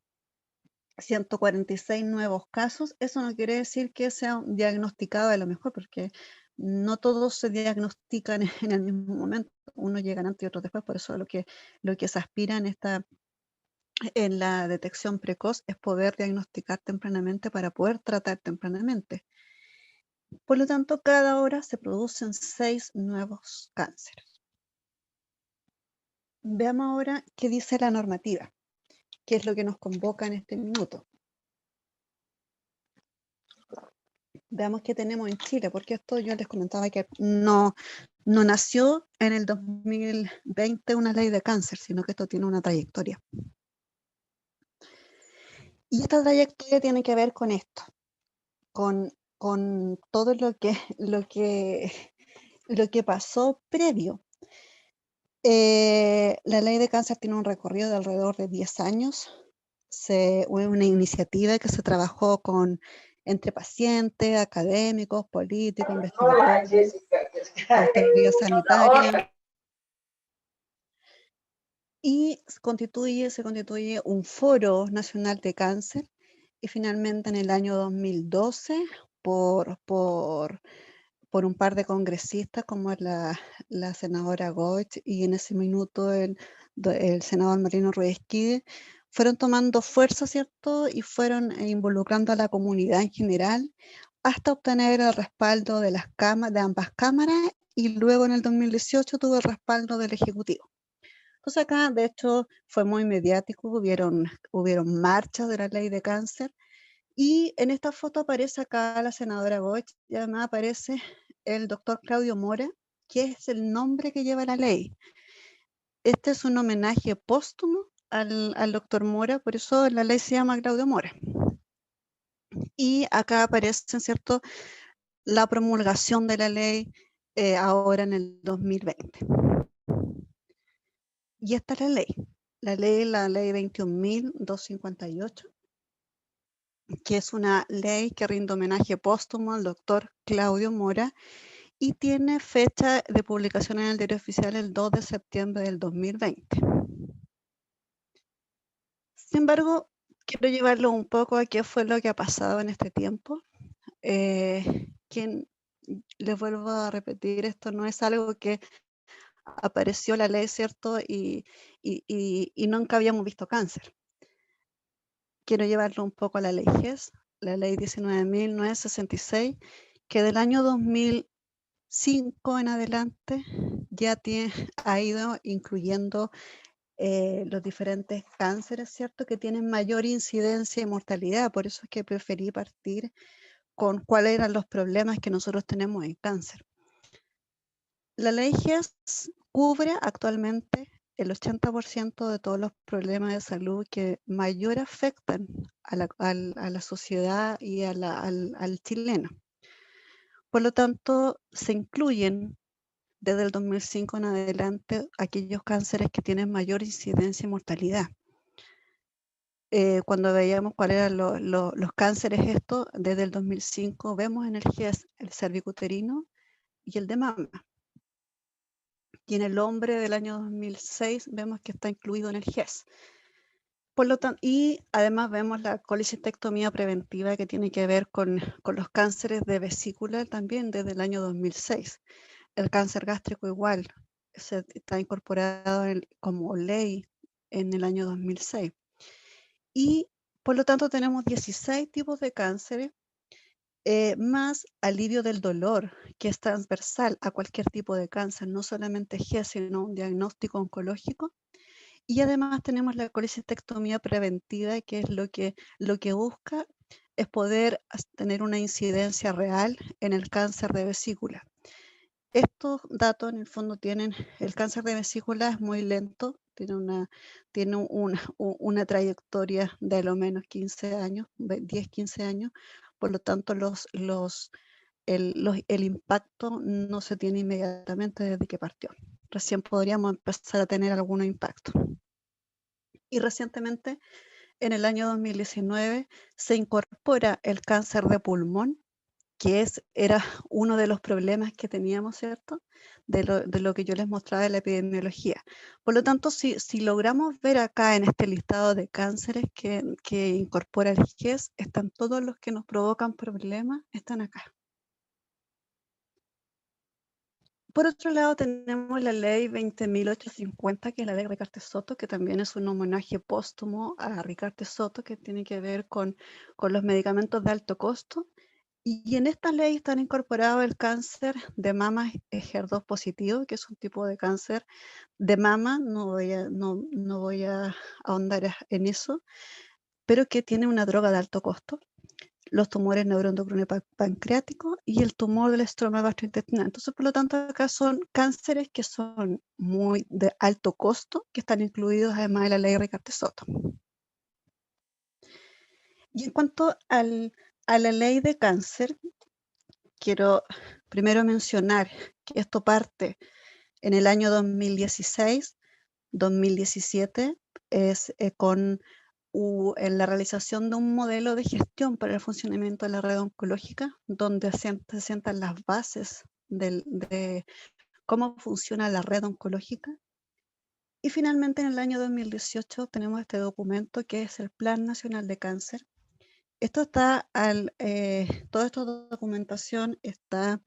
146 nuevos casos. Eso no quiere decir que sean diagnosticados a lo mejor, porque no todos se diagnostican en el mismo momento. Unos llegan antes y otros después, por eso lo que se aspira en la detección precoz es poder diagnosticar tempranamente para poder tratar tempranamente. Por lo tanto, cada hora se producen 6 nuevos cánceres. Veamos ahora qué dice la normativa, qué es lo que nos convoca en este minuto. Veamos qué tenemos en Chile, porque esto yo les comentaba que no nació en el 2020 una ley de cáncer, sino que esto tiene una trayectoria. Y esta trayectoria tiene que ver con esto, con todo lo que pasó previo. La ley de cáncer tiene un recorrido de alrededor de 10 años. Hubo una iniciativa que se trabajó entre pacientes, académicos, políticos, investigadores, autoridades sanitarias. Y se constituye un foro nacional de cáncer, y finalmente en el año 2012, por un par de congresistas como es la senadora Goetz y en ese minuto el senador Marino Ruiz-Esquide, fueron tomando fuerza, ¿cierto? Y fueron involucrando a la comunidad en general hasta obtener el respaldo de de ambas cámaras, y luego en el 2018 tuvo el respaldo del Ejecutivo. Entonces acá, de hecho, fue muy mediático, hubieron marchas de la ley de cáncer, y en esta foto aparece acá la senadora Goetz, y además aparece el doctor Claudio Mora, que es el nombre que lleva la ley. Este es un homenaje póstumo al doctor Mora, por eso la ley se llama Claudio Mora. Y acá aparece, ¿cierto?, la promulgación de la ley ahora en el 2020. Y esta es la ley 21.258, que es una ley que rinde homenaje póstumo al doctor Claudio Mora y tiene fecha de publicación en el Diario Oficial el 2 de septiembre del 2020. Sin embargo, quiero llevarlo un poco a qué fue lo que ha pasado en este tiempo. Les vuelvo a repetir, esto no es algo que apareció la ley, ¿cierto? Y nunca habíamos visto cáncer. Quiero llevarlo un poco a la ley GES, la ley 19.966, que del año 2005 en adelante ya ha ido incluyendo los diferentes cánceres, ¿cierto?, que tienen mayor incidencia y mortalidad. Por eso es que preferí partir con cuáles eran los problemas que nosotros tenemos en cáncer. La ley GES cubre actualmente el 80% de todos los problemas de salud que mayor afectan a la sociedad y al chileno. Por lo tanto, se incluyen desde el 2005 en adelante aquellos cánceres que tienen mayor incidencia y mortalidad. Cuando veíamos cuáles eran los cánceres estos, desde el 2005 vemos en el GES el cervicuterino y el de mama. Y en el hombre del año 2006 vemos que está incluido en el GES. Por lo tanto, y además vemos la colecistectomía preventiva, que tiene que ver con los cánceres de vesícula también desde el año 2006. El cáncer gástrico igual, está incorporado como ley en el año 2006. Y por lo tanto tenemos 16 tipos de cánceres, más alivio del dolor, que es transversal a cualquier tipo de cáncer, no solamente GES, sino un diagnóstico oncológico. Y además tenemos la colecistectomía preventiva, que es lo que busca es poder tener una incidencia real en el cáncer de vesícula. Estos datos en el fondo el cáncer de vesícula es muy lento, tiene una trayectoria de a lo menos 15 años, 10, 15 años, por lo tanto el impacto no se tiene inmediatamente desde que partió. Recién podríamos empezar a tener algún impacto. Y recientemente, en el año 2019, se incorpora el cáncer de pulmón, que era uno de los problemas que teníamos, ¿cierto?, de lo que yo les mostraba de la epidemiología. Por lo tanto, si logramos ver acá en este listado de cánceres que incorpora el GES, están todos los que nos provocan problemas, están acá. Por otro lado, tenemos la ley 20.850, que es la ley Ricardo Soto, que también es un homenaje póstumo a Ricardo Soto, que tiene que ver con los medicamentos de alto costo. Y en esta ley están incorporados el cáncer de mama HER2 positivo, que es un tipo de cáncer de mama, no voy a ahondar en eso, pero que tiene una droga de alto costo, los tumores neuroendocrino pancreáticos y el tumor del estroma gastrointestinal. Entonces, por lo tanto, acá son cánceres que son muy de alto costo, que están incluidos además en la ley Ricardo Soto. Y en cuanto a la ley de cáncer, quiero primero mencionar que esto parte en el año 2016, 2017, es en la realización de un modelo de gestión para el funcionamiento de la red oncológica, donde se sientan las bases de cómo funciona la red oncológica. Y finalmente, en el año 2018, tenemos este documento que es el Plan Nacional de Cáncer. Esto está toda esta documentación está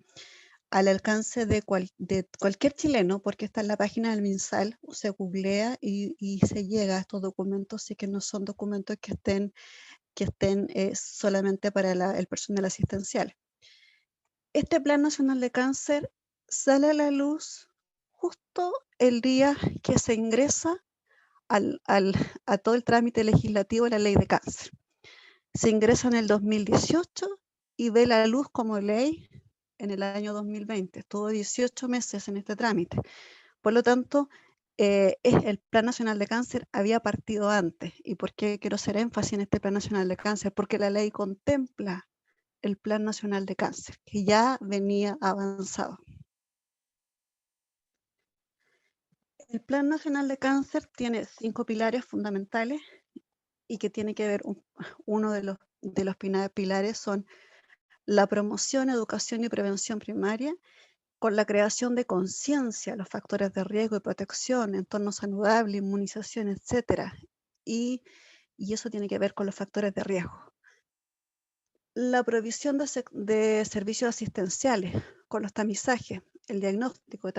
al alcance de cualquier chileno, porque está en la página del MinSal, se googlea y se llega a estos documentos, así que no son documentos que estén solamente para el personal asistencial. Este Plan Nacional de Cáncer sale a la luz justo el día que se ingresa a todo el trámite legislativo de la ley de cáncer. Se ingresa en el 2018 y ve la luz como ley en el año 2020. Estuvo 18 meses en este trámite. Por lo tanto, el Plan Nacional de Cáncer había partido antes. ¿Y por qué quiero hacer énfasis en este Plan Nacional de Cáncer? Porque la ley contempla el Plan Nacional de Cáncer, que ya venía avanzado. El Plan Nacional de Cáncer tiene 5 pilares fundamentales y que tiene que ver, uno de los pilares son la promoción, educación y prevención primaria, con la creación de conciencia, los factores de riesgo y protección, entorno saludable, inmunización, etc. Y eso tiene que ver con los factores de riesgo. La provisión de servicios asistenciales, con los tamizajes, el diagnóstico,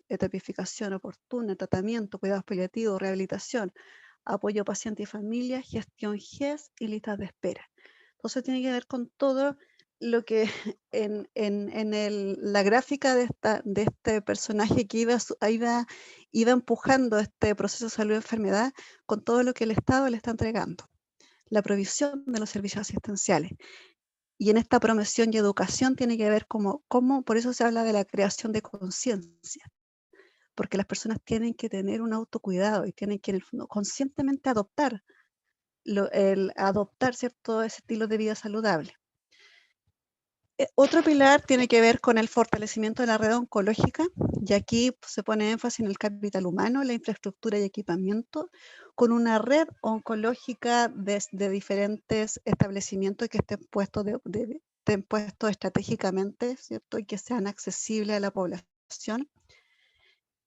etapificación oportuna, tratamiento, cuidados paliativos, rehabilitación, apoyo a paciente y familia, gestión GES y listas de espera. Entonces tiene que ver con todo lo que en la gráfica de este personaje que iba empujando este proceso de salud y enfermedad, con todo lo que el Estado le está entregando. La provisión de los servicios asistenciales. Y en esta promoción y educación tiene que ver cómo, por eso se habla de la creación de conciencia, porque las personas tienen que tener un autocuidado y tienen que en el fondo conscientemente adoptar cierto ese estilo de vida saludable. Otro pilar tiene que ver con el fortalecimiento de la red oncológica, y aquí se pone énfasis en el capital humano, la infraestructura y equipamiento, con una red oncológica de diferentes establecimientos que estén puestos estratégicamente, ¿cierto? Y que sean accesibles a la población.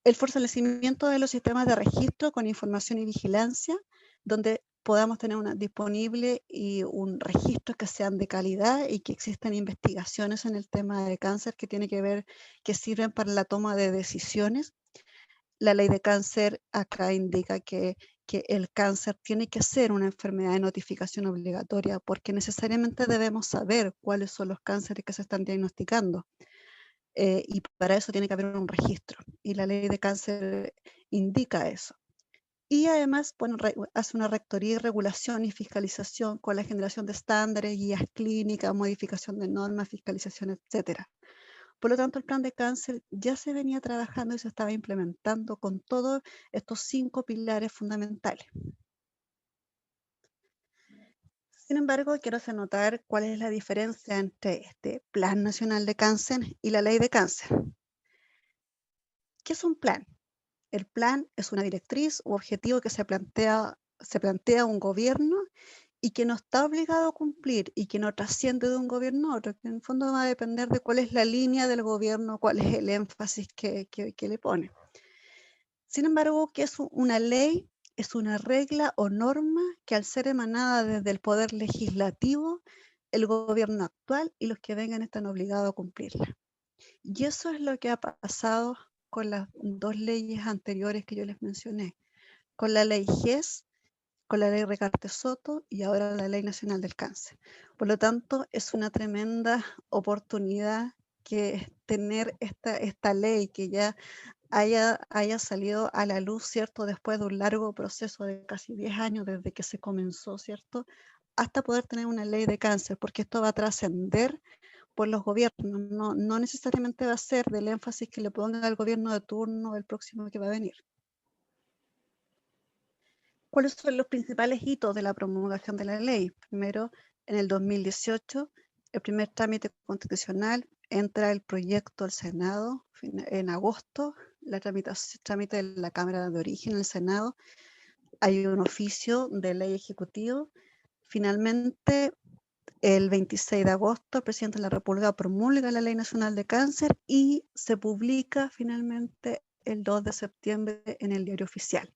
El fortalecimiento de los sistemas de registro con información y vigilancia, donde podamos tener disponible y un registro que sean de calidad y que existan investigaciones en el tema de cáncer que tiene que ver, que sirven para la toma de decisiones. La ley de cáncer acá indica que el cáncer tiene que ser una enfermedad de notificación obligatoria, porque necesariamente debemos saber cuáles son los cánceres que se están diagnosticando. Y para eso tiene que haber un registro, y la ley de cáncer indica eso. Y además, bueno, hace una rectoría y regulación y fiscalización con la generación de estándares, guías clínicas, modificación de normas, fiscalización, etc. Por lo tanto, el plan de cáncer ya se venía trabajando y se estaba implementando con todos estos 5 pilares fundamentales. Sin embargo, quiero hacer notar cuál es la diferencia entre este Plan Nacional de Cáncer y la Ley de Cáncer. ¿Qué es un plan? El plan es una directriz u objetivo que se plantea un gobierno y que no está obligado a cumplir y que no trasciende de un gobierno a otro, que en el fondo va a depender de cuál es la línea del gobierno, cuál es el énfasis que le pone. Sin embargo, ¿qué es una ley? Es una regla o norma que, al ser emanada desde el poder legislativo, el gobierno actual y los que vengan están obligados a cumplirla. Y eso es lo que ha pasado con las dos leyes anteriores que yo les mencioné, con la ley GES, con la ley Recarte Soto y ahora la Ley Nacional del Cáncer. Por lo tanto, es una tremenda oportunidad que tener esta ley que ya haya salido a la luz, ¿cierto? Después de un largo proceso de casi 10 años desde que se comenzó, ¿cierto? Hasta poder tener una ley de cáncer, porque esto va a trascender por los gobiernos, no necesariamente va a ser del énfasis que le ponga al gobierno de turno el próximo que va a venir. ¿Cuáles son los principales hitos de la promulgación de la ley? Primero, en el 2018, el primer trámite constitucional, entra el proyecto al Senado en agosto, la trámite de la Cámara de Origen en el Senado, hay un oficio de ley ejecutivo. Finalmente, el 26 de agosto, el presidente de la República promulga la Ley Nacional de Cáncer y se publica finalmente el 2 de septiembre en el Diario Oficial.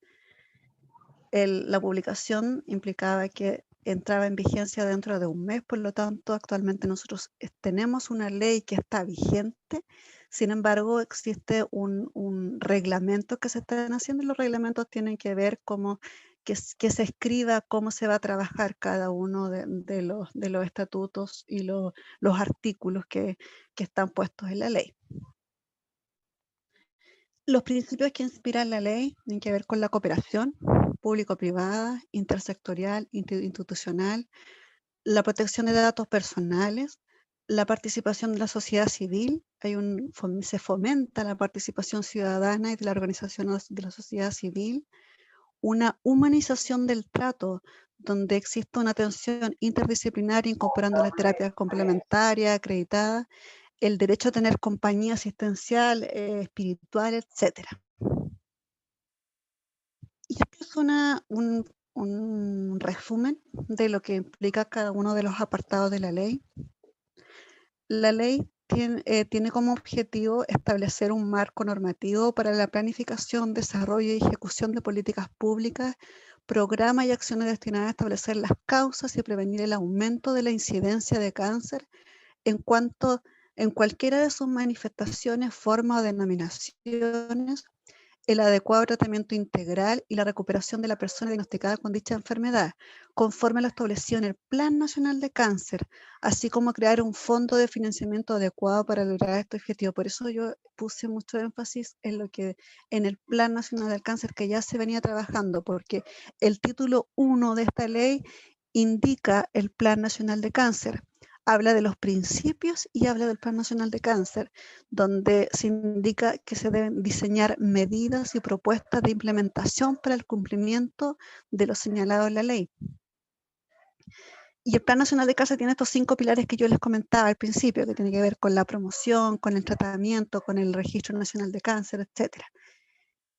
La publicación implicaba que entraba en vigencia dentro de un mes, por lo tanto, actualmente nosotros tenemos una ley que está vigente. Sin embargo, existe un reglamento que se están haciendo y los reglamentos tienen que ver cómo que se escriba, cómo se va a trabajar cada uno de los estatutos y los artículos que están puestos en la ley. Los principios que inspiran la ley tienen que ver con la cooperación público-privada, intersectorial, institucional, la protección de datos personales, la participación de la sociedad civil, se fomenta la participación ciudadana y de la organización de la sociedad civil, una humanización del trato, donde existe una atención interdisciplinaria incorporando la terapia complementaria, acreditada, el derecho a tener compañía asistencial, espiritual, etc. Y esto es un resumen de lo que implica cada uno de los apartados de la ley. La ley tiene como objetivo establecer un marco normativo para la planificación, desarrollo y ejecución de políticas públicas, programas y acciones destinadas a establecer las causas y prevenir el aumento de la incidencia de cáncer en cualquiera de sus manifestaciones, formas o denominaciones, el adecuado tratamiento integral y la recuperación de la persona diagnosticada con dicha enfermedad, conforme a lo establecido en el Plan Nacional de Cáncer, así como crear un fondo de financiamiento adecuado para lograr este objetivo. Por eso yo puse mucho énfasis en el Plan Nacional del Cáncer que ya se venía trabajando, porque el título 1 de esta ley indica el Plan Nacional de Cáncer. Habla de los principios y habla del Plan Nacional de Cáncer, donde se indica que se deben diseñar medidas y propuestas de implementación para el cumplimiento de lo señalado en la ley. Y el Plan Nacional de Cáncer tiene estos 5 pilares que yo les comentaba al principio, que tiene que ver con la promoción, con el tratamiento, con el Registro Nacional de Cáncer, etc.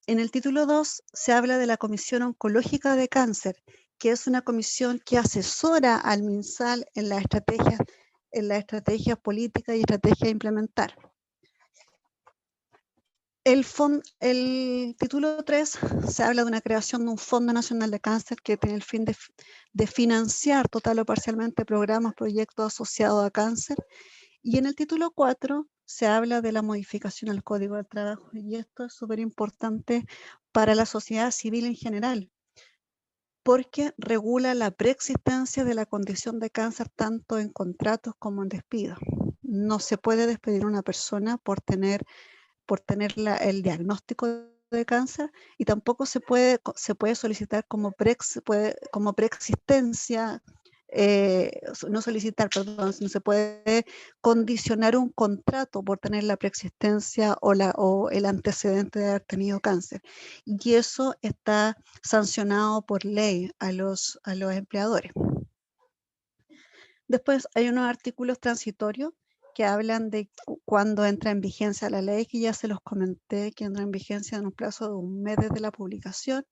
En el título 2 se habla de la Comisión Oncológica de Cáncer, que es una comisión que asesora al MinSal en las estrategias políticas y estrategias a implementar. El título 3 se habla de una creación de un Fondo Nacional de Cáncer que tiene el fin de financiar total o parcialmente programas, proyectos asociados a cáncer. Y en el título 4 se habla de la modificación al Código del Trabajo. Y esto es súper importante para la sociedad civil en general, porque regula la preexistencia de la condición de cáncer tanto en contratos como en despidos. No se puede despedir a una persona por tener el diagnóstico de cáncer y tampoco se puede solicitar como preexistencia, no solicitar, perdón, no se puede condicionar un contrato por tener la preexistencia o el antecedente de haber tenido cáncer. Y eso está sancionado por ley a los empleadores. Después hay unos artículos transitorios que hablan de cuando entra en vigencia la ley, que ya se los comenté, que entra en vigencia en un plazo de un mes desde la publicación.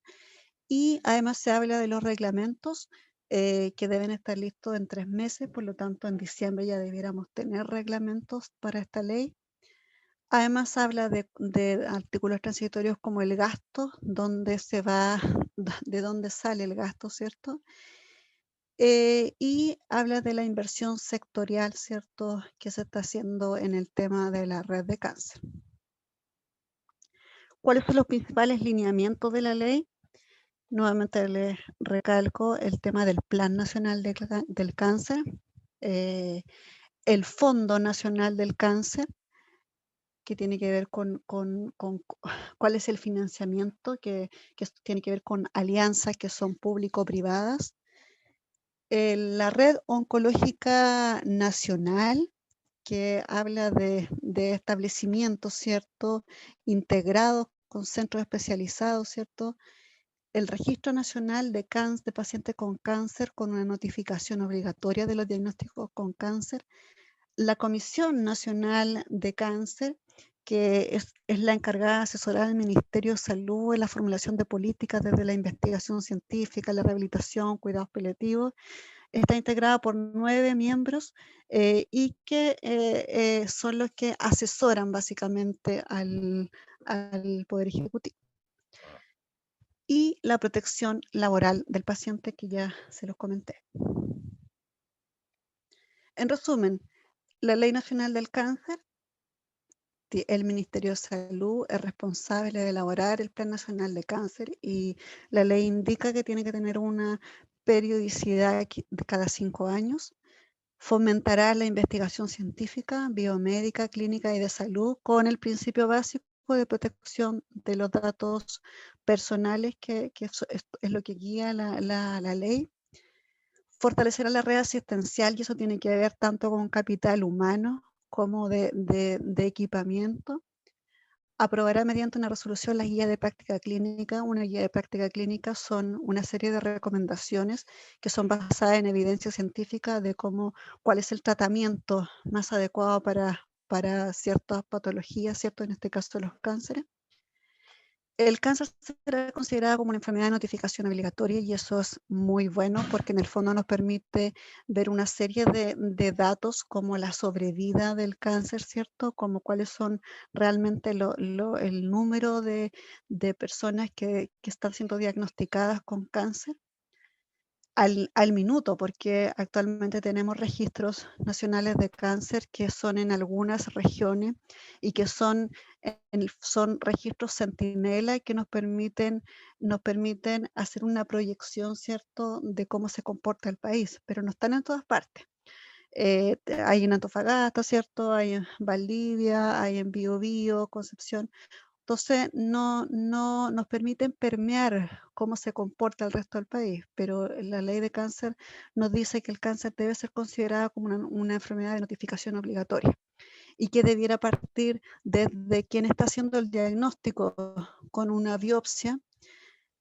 Y además se habla de los reglamentos que deben estar listos en 3 meses, por lo tanto en diciembre ya debiéramos tener reglamentos para esta ley. Además habla de artículos transitorios como el gasto, de dónde sale el gasto, ¿cierto? y habla de la inversión sectorial, ¿cierto?, que se está haciendo en el tema de la red de cáncer. ¿Cuáles son los principales lineamientos de la ley? Nuevamente les recalco el tema del Plan Nacional del Cáncer, el Fondo Nacional del Cáncer, que tiene que ver con cuál es el financiamiento, que tiene que ver con alianzas que son público-privadas. La Red Oncológica Nacional, que habla de establecimientos, ¿cierto?, integrados con centros especializados, ¿cierto?, el Registro Nacional de Pacientes con Cáncer con una notificación obligatoria de los diagnósticos con cáncer, la Comisión Nacional de Cáncer, que es la encargada de asesorar al Ministerio de Salud en la formulación de políticas desde la investigación científica, la rehabilitación, cuidados paliativos. Está integrada por 9 miembros y que son los que asesoran básicamente al Poder Ejecutivo. Y la protección laboral del paciente, que ya se los comenté. En resumen, la Ley Nacional del Cáncer, el Ministerio de Salud es responsable de elaborar el Plan Nacional de Cáncer y la ley indica que tiene que tener una periodicidad de cada 5 años. Fomentará la investigación científica, biomédica, clínica y de salud con el principio básico de protección de los datos personales, que es lo que guía la ley. Fortalecerá la red asistencial, y eso tiene que ver tanto con capital humano como de equipamiento. Aprobará mediante una resolución la guía de práctica clínica. Una guía de práctica clínica son una serie de recomendaciones que son basadas en evidencia científica de cuál es el tratamiento más adecuado para ciertas patologías, ¿cierto?, en este caso los cánceres. El cáncer será considerado como una enfermedad de notificación obligatoria y eso es muy bueno porque en el fondo nos permite ver una serie de datos como la sobrevida del cáncer, ¿cierto? Como cuáles son realmente el número de personas que están siendo diagnosticadas con cáncer al minuto, porque actualmente tenemos registros nacionales de cáncer que son en algunas regiones y que son registros centinela que nos permiten hacer una proyección, ¿cierto?, de cómo se comporta el país, pero no están en todas partes. Hay en Antofagasta, ¿cierto?, hay en Valdivia, hay en Biobío, Concepción. Entonces, no nos permiten permear cómo se comporta el resto del país, pero la ley de cáncer nos dice que el cáncer debe ser considerado como una enfermedad de notificación obligatoria y que debiera partir desde quien está haciendo el diagnóstico con una biopsia,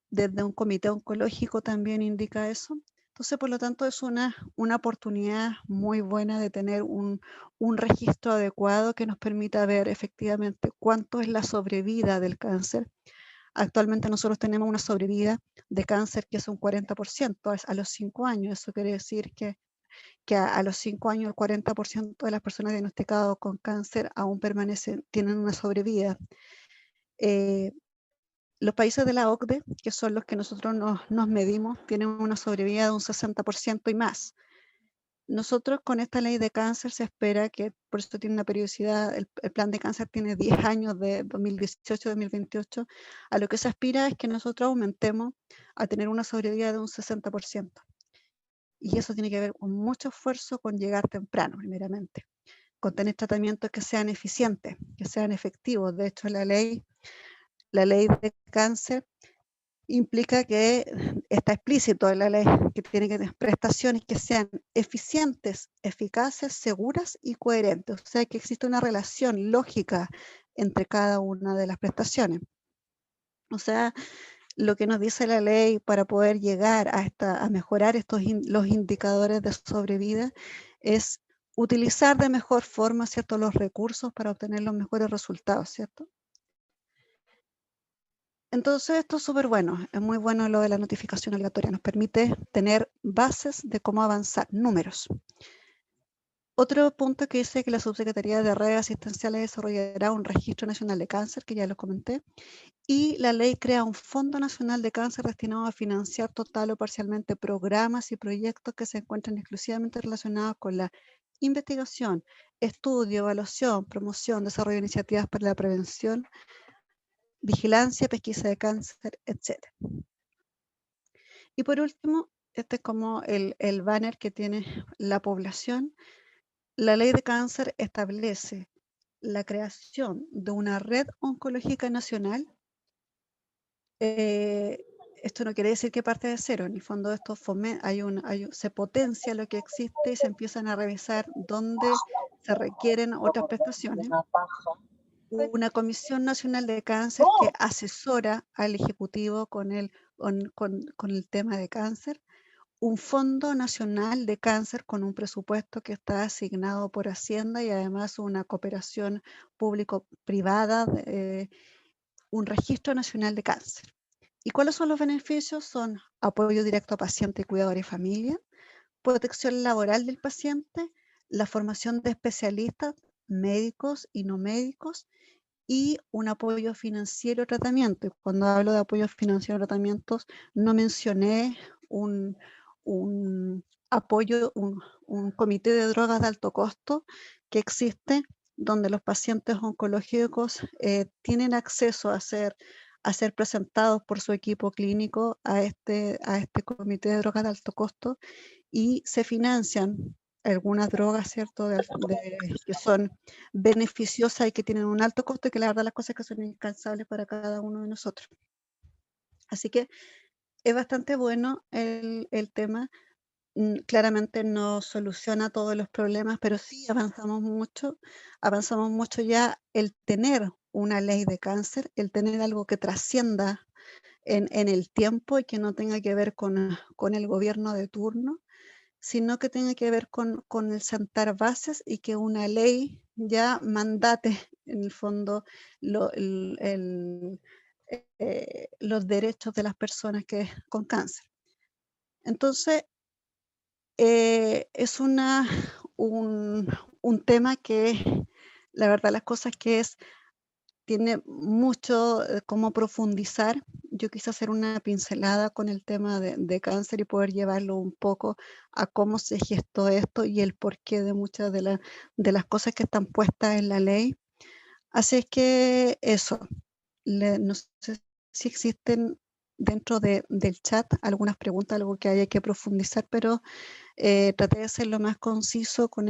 desde un comité oncológico también indica eso. Entonces, por lo tanto, es una oportunidad muy buena de tener un registro adecuado que nos permita ver efectivamente cuánto es la sobrevida del cáncer. Actualmente nosotros tenemos una sobrevida de cáncer que es un 40% a los 5 años. Eso quiere decir que a los 5 años el 40% de las personas diagnosticadas con cáncer aún tienen una sobrevida. Los países de la OCDE, que son los que nosotros nos medimos, tienen una sobrevida de un 60% y más. Nosotros con esta ley de cáncer se espera que, por eso tiene una periodicidad, el plan de cáncer tiene 10 años de 2018 a 2028, a lo que se aspira es que nosotros aumentemos a tener una sobrevida de un 60%. Y eso tiene que ver con mucho esfuerzo, con llegar temprano, primeramente, con tener tratamientos que sean eficientes, que sean efectivos. De hecho, la ley de cáncer implica que está explícito en la ley que tiene que tener prestaciones que sean eficientes, eficaces, seguras y coherentes. O sea, que existe una relación lógica entre cada una de las prestaciones. O sea, lo que nos dice la ley para poder llegar a mejorar los indicadores de sobrevida es utilizar de mejor forma, ¿cierto?, los recursos para obtener los mejores resultados, ¿cierto? Entonces, esto es súper bueno, es muy bueno lo de la notificación obligatoria, nos permite tener bases de cómo avanzar, números. Otro punto que dice que la Subsecretaría de Redes Asistenciales desarrollará un registro nacional de cáncer, que ya lo comenté, y la ley crea un Fondo Nacional de Cáncer destinado a financiar total o parcialmente programas y proyectos que se encuentran exclusivamente relacionados con la investigación, estudio, evaluación, promoción, desarrollo de iniciativas para la prevención, vigilancia, pesquisa de cáncer, etc. Y por último, este es como el banner que tiene la población. La ley de cáncer establece la creación de una red oncológica nacional. Esto no quiere decir que parte de cero, en el fondo esto se potencia lo que existe y se empiezan a revisar dónde se requieren otras prestaciones. Una Comisión Nacional de Cáncer que asesora al Ejecutivo con el tema de cáncer. Un Fondo Nacional de Cáncer con un presupuesto que está asignado por Hacienda y además una cooperación público-privada, un Registro Nacional de Cáncer. ¿Y cuáles son los beneficios? Son apoyo directo a paciente, cuidador y familia, protección laboral del paciente, la formación de especialistas, médicos y no médicos, y un apoyo financiero a tratamiento. Y cuando hablo de apoyo financiero a tratamientos, no mencioné un apoyo, un comité de drogas de alto costo que existe, donde los pacientes oncológicos tienen acceso a ser presentados por su equipo clínico a este comité de drogas de alto costo, y se financian algunas drogas, ¿cierto?, que son beneficiosas y que tienen un alto costo, y que la verdad las cosas que son incansables para cada uno de nosotros. Así que es bastante bueno el tema. Claramente no soluciona todos los problemas, pero sí avanzamos mucho ya el tener una ley de cáncer, el tener algo que trascienda en el tiempo y que no tenga que ver con el gobierno de turno, sino que tenga que ver con el sentar bases y que una ley ya mandate, en el fondo, los derechos de las personas con cáncer. Entonces, es un tema que, la verdad, las cosas que tiene mucho cómo profundizar. Yo quise hacer una pincelada con el tema de cáncer y poder llevarlo un poco a cómo se gestó esto y el porqué de muchas de las cosas que están puestas en la ley. Así es que eso, no sé si existen dentro del chat algunas preguntas, algo que haya que profundizar, pero traté de ser lo más conciso con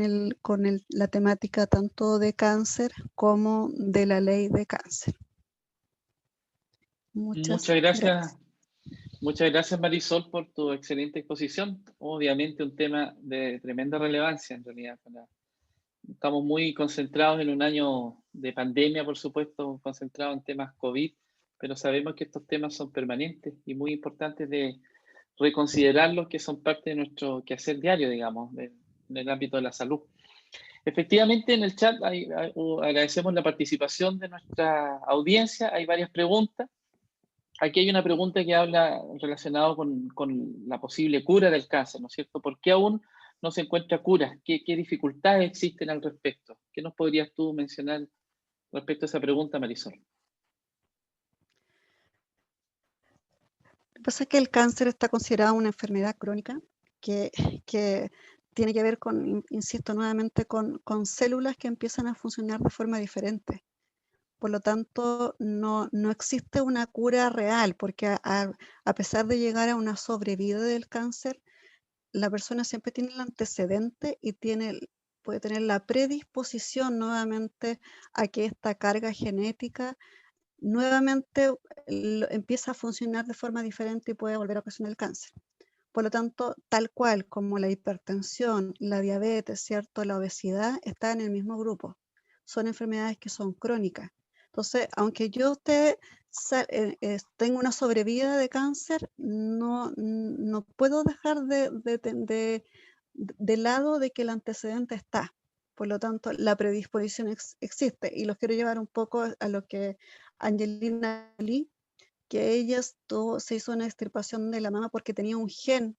la temática tanto de cáncer como de la ley de cáncer. Muchas gracias. Muchas gracias, Marisol, por tu excelente exposición. Obviamente un tema de tremenda relevancia, en realidad. Estamos muy concentrados en un año de pandemia, por supuesto, concentrados en temas COVID, pero sabemos que estos temas son permanentes y muy importantes de reconsiderarlos, que son parte de nuestro quehacer diario, digamos, en el ámbito de la salud. Efectivamente, en el chat agradecemos la participación de nuestra audiencia. Hay varias preguntas. Aquí hay una pregunta que habla relacionado con la posible cura del cáncer, ¿no es cierto? ¿Por qué aún no se encuentra cura? ¿Qué dificultades existen al respecto? ¿Qué nos podrías tú mencionar respecto a esa pregunta, Marisol? Lo que pasa es que el cáncer está considerado una enfermedad crónica que tiene que ver insisto nuevamente, con células que empiezan a funcionar de forma diferente. Por lo tanto, no existe una cura real, porque a pesar de llegar a una sobrevida del cáncer, la persona siempre tiene el antecedente y puede tener la predisposición nuevamente a que esta carga genética nuevamente empieza a funcionar de forma diferente y puede volver a ocasionar el cáncer. Por lo tanto, tal cual como la hipertensión, la diabetes, ¿cierto?, la obesidad, está en el mismo grupo. Son enfermedades que son crónicas. Entonces, aunque yo tengo una sobrevida de cáncer, no puedo dejar de lado de que el antecedente está. Por lo tanto, la predisposición existe. Y los quiero llevar un poco a lo que Angelina Lee, que ella se hizo una extirpación de la mama porque tenía un gen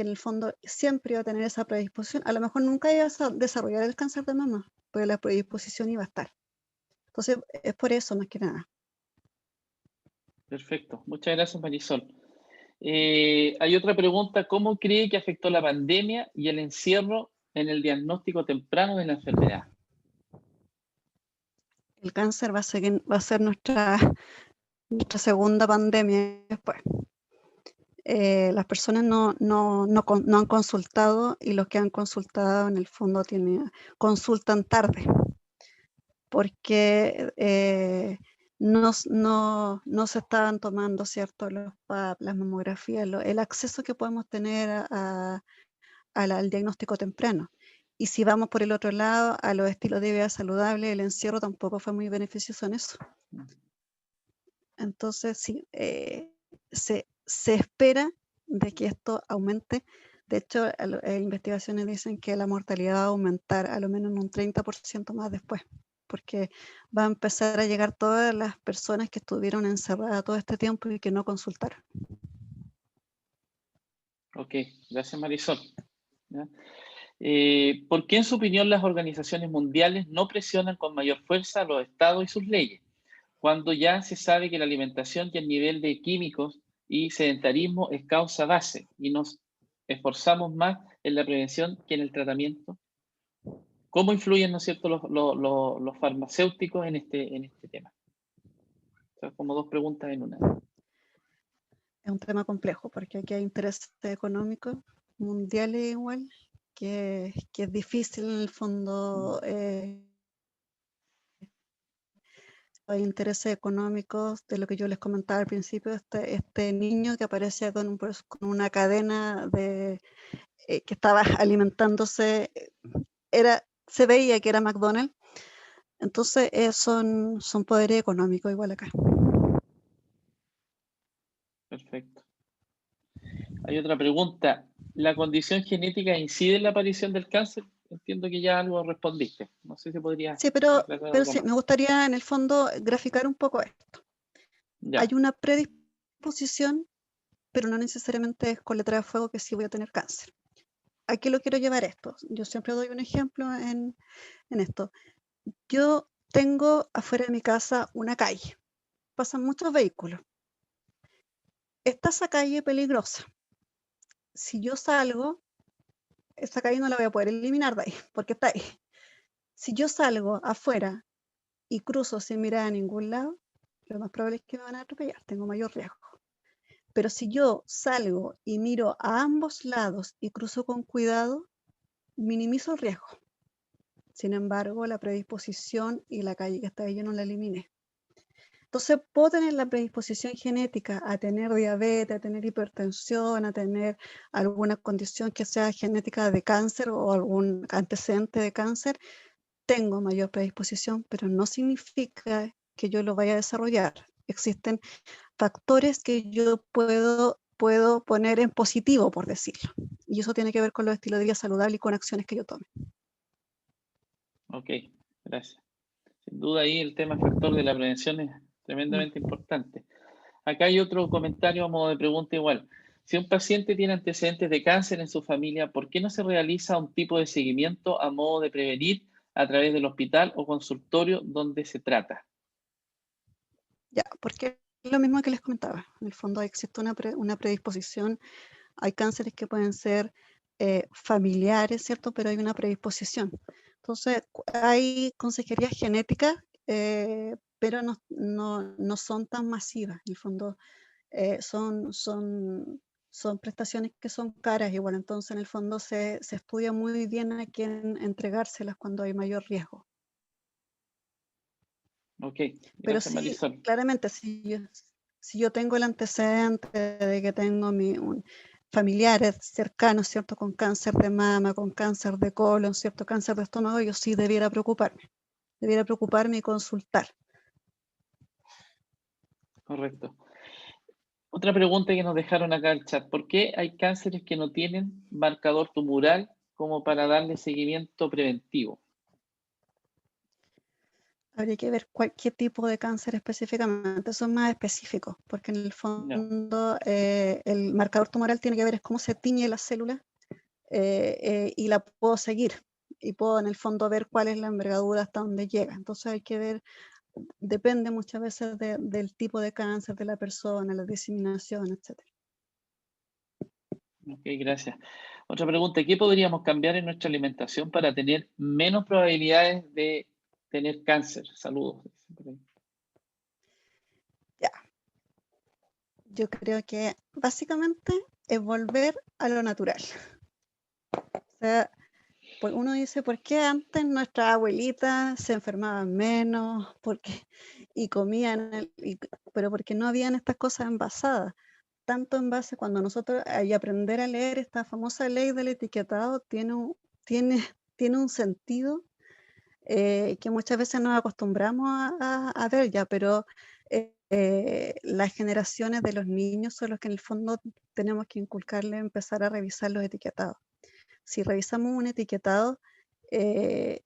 que en el fondo siempre iba a tener esa predisposición. A lo mejor nunca iba a desarrollar el cáncer de mama, pero la predisposición iba a estar. Entonces, es por eso más que nada. Perfecto. Muchas gracias, Marisol. Hay otra pregunta. ¿Cómo cree que afectó la pandemia y el encierro en el diagnóstico temprano de la enfermedad? El cáncer va a ser nuestra segunda pandemia después. Las personas no han consultado, y los que han consultado en el fondo consultan tarde, porque no se estaban tomando, ¿cierto?, los PAP, las mamografías, el acceso que podemos tener al diagnóstico temprano. Y si vamos por el otro lado, a los estilos de vida saludables, el encierro tampoco fue muy beneficioso en eso. Entonces, sí, se espera de que esto aumente. De hecho, investigaciones dicen que la mortalidad va a aumentar a lo menos en un 30% más después, porque va a empezar a llegar todas las personas que estuvieron encerradas todo este tiempo y que no consultaron. Ok, gracias, Marisol. ¿Ya? ¿Por qué, en su opinión, las organizaciones mundiales no presionan con mayor fuerza a los estados y sus leyes, cuando ya se sabe que la alimentación y el nivel de químicos y sedentarismo es causa base y nos esforzamos más en la prevención que en el tratamiento? ¿Cómo influyen, ¿no es cierto?, los farmacéuticos en este tema? O sea, como dos preguntas en una. Es un tema complejo porque aquí hay intereses económicos mundiales igual, que es difícil en el fondo. Hay intereses económicos, de lo que yo les comentaba al principio, este niño que aparecía con una cadena que estaba alimentándose, se veía que era McDonald's. Entonces son poderes económicos igual acá. Perfecto. Hay otra pregunta. ¿La condición genética incide en la aparición del cáncer? Entiendo que ya algo respondiste. No sé si podría Sí, pero aclarar algo sí, más. me gustaría en el fondo graficar un poco esto. Ya. Hay una predisposición, pero no necesariamente es con letra de fuego que sí voy a tener cáncer. ¿A qué lo quiero llevar esto? Yo siempre doy un ejemplo en esto. Yo tengo afuera de mi casa una calle. Pasan muchos vehículos. Está esa calle peligrosa. Si yo salgo, esa calle no la voy a poder eliminar de ahí, porque está ahí. Si yo salgo afuera y cruzo sin mirar a ningún lado, lo más probable es que me van a atropellar, tengo mayor riesgo. Pero si yo salgo y miro a ambos lados y cruzo con cuidado, minimizo el riesgo. Sin embargo, la predisposición y la calle que está ahí yo no la eliminé. Entonces, puedo tener la predisposición genética a tener diabetes, a tener hipertensión, a tener alguna condición que sea genética de cáncer o algún antecedente de cáncer. Tengo mayor predisposición, pero no significa que yo lo vaya a desarrollar. Existen factores que yo puedo poner en positivo, por decirlo. Y eso tiene que ver con los estilos de vida saludable y con acciones que yo tome. Ok, gracias. Sin duda ahí el tema factor de la prevención es tremendamente importante. Acá hay otro comentario a modo de pregunta igual. Si un paciente tiene antecedentes de cáncer en su familia, ¿por qué no se realiza un tipo de seguimiento a modo de prevenir a través del hospital o consultorio donde se trata? Ya, porque es lo mismo que les comentaba. En el fondo existe una predisposición. Hay cánceres que pueden ser familiares, ¿cierto? Pero hay una predisposición. Entonces, hay consejerías genéticas, pero no son tan masivas. En el fondo, son prestaciones que son caras igual. Entonces, en el fondo, se estudia muy bien a quién entregárselas cuando hay mayor riesgo. Ok, Pero gracias, sí, Marisol. claramente, si yo tengo el antecedente de que tengo familiares cercanos, ¿cierto?, con cáncer de mama, con cáncer de colon, ¿cierto?, cáncer de estómago, yo sí debiera preocuparme y consultar. Correcto. Otra pregunta que nos dejaron acá en el chat. ¿Por qué hay cánceres que no tienen marcador tumoral como para darle seguimiento preventivo? habría que ver qué tipo de cáncer específicamente. Eso es más específico, porque en el Ya. fondo el marcador tumoral tiene que ver es cómo se tiñe la célula y la puedo seguir y puedo en el fondo ver cuál es la envergadura hasta dónde llega. Entonces hay que ver, depende muchas veces del tipo de cáncer de la persona, la diseminación, etc. Ok, gracias. Otra pregunta, ¿qué podríamos cambiar en nuestra alimentación para tener menos probabilidades de tener cáncer? Saludos. Ya. Yo creo que básicamente es volver a lo natural. O sea, pues uno dice, ¿por qué antes nuestras abuelitas se enfermaban menos? Y comían, pero porque no habían estas cosas envasadas. Tanto envase cuando nosotros, y aprender a leer esta famosa ley del etiquetado tiene un sentido que muchas veces nos acostumbramos a ver ya, pero las generaciones de los niños son los que en el fondo tenemos que inculcarle, empezar a revisar los etiquetados. Si revisamos un etiquetado, eh,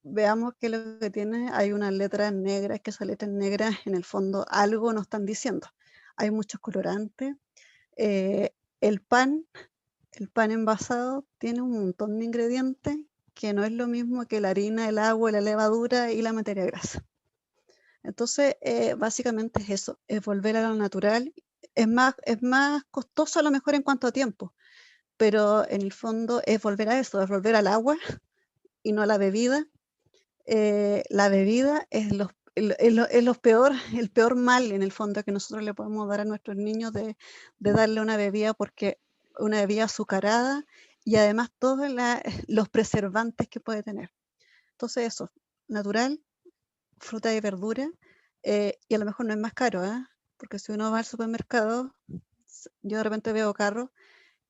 veamos que lo que tiene, hay unas letras negras, que esas letras negras en el fondo algo nos están diciendo. Hay muchos colorantes. El pan envasado tiene un montón de ingredientes que no es lo mismo que la harina, el agua, la levadura y la materia grasa. Entonces, básicamente es eso, es volver a lo natural. Es más costoso a lo mejor en cuanto a tiempo, pero en el fondo es volver a eso, es volver al agua y no a la bebida. La bebida es el peor mal en el fondo que nosotros le podemos dar a nuestros niños de darle una bebida, porque una bebida azucarada y además todos los preservantes que puede tener. Entonces eso, natural, fruta y verdura, y a lo mejor no es más caro, porque si uno va al supermercado, yo de repente veo carros